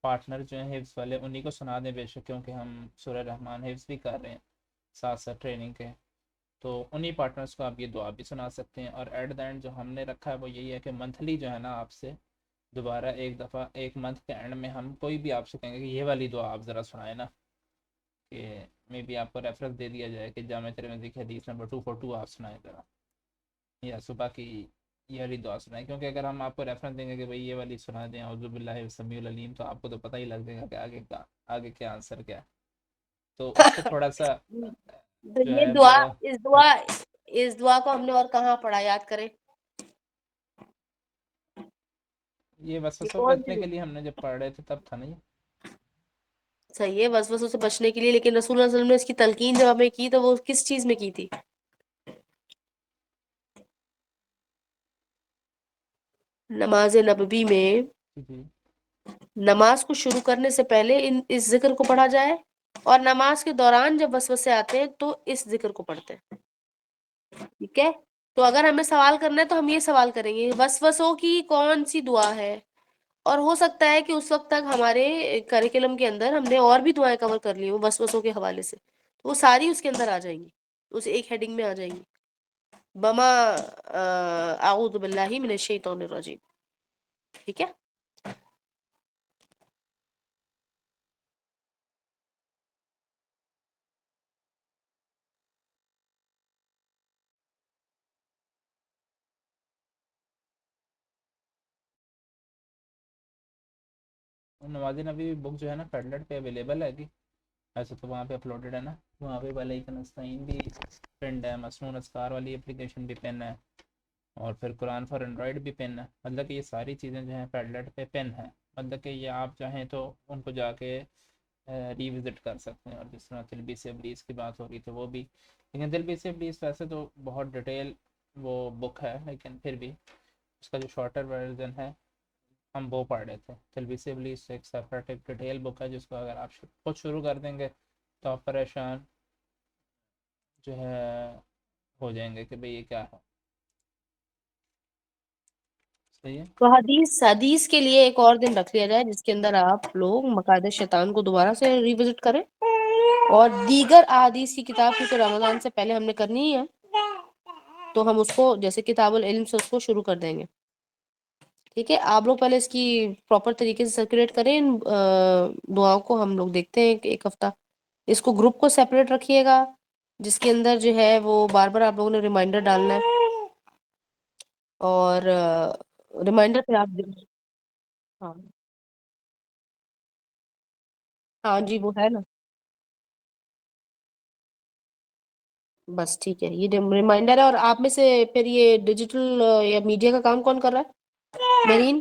پارٹنر جو ہیں حفظ والے انہی کو سنا دیں بے شک، کیونکہ ہم سورہ رحمان حفظ بھی کر رہے ہیں ساتھ ساتھ ٹریننگ کے، تو انہی پارٹنرس کو آپ یہ دعا بھی سنا سکتے ہیں۔ اور ایٹ دا اینڈ جو ہم نے رکھا ہے وہ یہی ہے کہ منتھلی جو ہے نا آپ سے دوبارہ ایک دفعہ ایک منتھ کے اینڈ میں ہم کوئی بھی آپ سے کہیں گے کہ یہ والی دعا آپ ذرا سنائیں نا، کہ میں بھی آپ کو ریفرنس دے دیا جائے کہ جامع ترمذی کی حدیث نمبر 242 آپ سنائیں ذرا، یا صبح کی یہ والی دعا سنائیں، کیونکہ اگر ہم آپ کو ریفرنس دیں گے کہ بھائی یہ والی سنا دیں اعوذ باللہ السمیع العلیم، تو آپ کو تو پتہ ہی لگ جائے گا کہ آگے کیا آنسر کیا ہے، تو اس سے تھوڑا سا تو جو یہ ہے دعا وہ اس دعا کو ہم نے اور کہاں پڑھا، یاد کریں؟ یہ یہ وسوسوں کون بچنے سی؟ کے لیے ہم نے جب پڑھ رہے تھے تب تھا نا یہ۔ صحیح ہے، وسوسوں سے بچنے کے لیے، لیکن رسول اللہ صلی اللہ علیہ وسلم نے اس کی تلقین جب ہمیں کی تو وہ کس چیز میں کی تھی؟ نماز نبوی میں جی نماز کو شروع کرنے سے پہلے اس ذکر کو پڑھا جائے، اور نماز کے دوران جب وسوسے آتے ہیں تو اس ذکر کو پڑھتے ہیں، ٹھیک ہے؟ تو اگر ہمیں سوال کرنا ہے تو ہم یہ سوال کریں گے وسوسوں کی کون سی دعا ہے، اور ہو سکتا ہے کہ اس وقت تک ہمارے کریکولم کے اندر ہم نے اور بھی دعائیں کور کر لی ہوں وسوسوں کے حوالے سے، تو وہ ساری اس کے اندر آ جائیں گی، اس ایک ہیڈنگ میں آ جائیں گی، بما اعوذ باللہ من الشیطان الرجیم، ٹھیک ہے؟ نماز نبی بک جو ہے نا پیڈلٹ پہ اویلیبل ہے گی، ایسے تو وہاں پہ اپلوڈڈ ہے نا، وہاں پہ وعلیکم نستعین بھی پنڈ ہے، مسنون اذکار والی اپلیکیشن بھی پن ہے، اور پھر قرآن فار اینڈرائڈ بھی پن ہے، مطلب کہ یہ ساری چیزیں جو ہیں پیڈلٹ پہ پن ہیں، مطلب کہ یہ آپ چاہیں تو ان کو جا کے ریوزٹ کر سکتے ہیں۔ اور جس طرح تلبیس ابلیس کی بات ہو رہی تھی وہ بھی، لیکن تلبیس ابلیس ویسے تو بہت ڈیٹیل وہ بک ہے، لیکن پھر بھی اس کا جو شارٹر ورژن ہے ہم وہ پڑھ رہے تھے۔ تلبیس ابلیس ایک سیپریٹ ایک ڈیٹیل بک ہے جس کو اگر آپ خود شروع کر دیں گے تو آپ پریشان جو ہے ہو جائیں گے کہ بھئی یہ کیا ہے، صحیح ہے۔ تو حدیث کے لیے ایک اور دن رکھ لیا جائے جس کے اندر آپ لوگ مقاعد شیطان کو دوبارہ سے ریوزٹ کریں، اور دیگر احادیث کی کتاب کیونکہ رمضان سے پہلے ہم نے کرنی ہی ہے تو ہم اس کو جیسے کتاب العلم سے اس کو شروع کر دیں گے، ٹھیک ہے؟ آپ لوگ پہلے اس کی پراپر طریقے سے سرکولیٹ کریں ان دعاؤں کو، ہم لوگ دیکھتے ہیں کہ ایک ہفتہ اس کو گروپ کو سیپریٹ رکھیے گا جس کے اندر جو ہے وہ بار بار آپ لوگوں نے ریمائنڈر ڈالنا ہے، اور ریمائنڈر پہ آپ ہاں ہاں جی وہ ہے نا، بس ٹھیک ہے، یہ ریمائنڈر ہے۔ اور آپ میں سے پھر یہ ڈیجیٹل یا میڈیا کا کام کون کر رہا ہے؟ مرین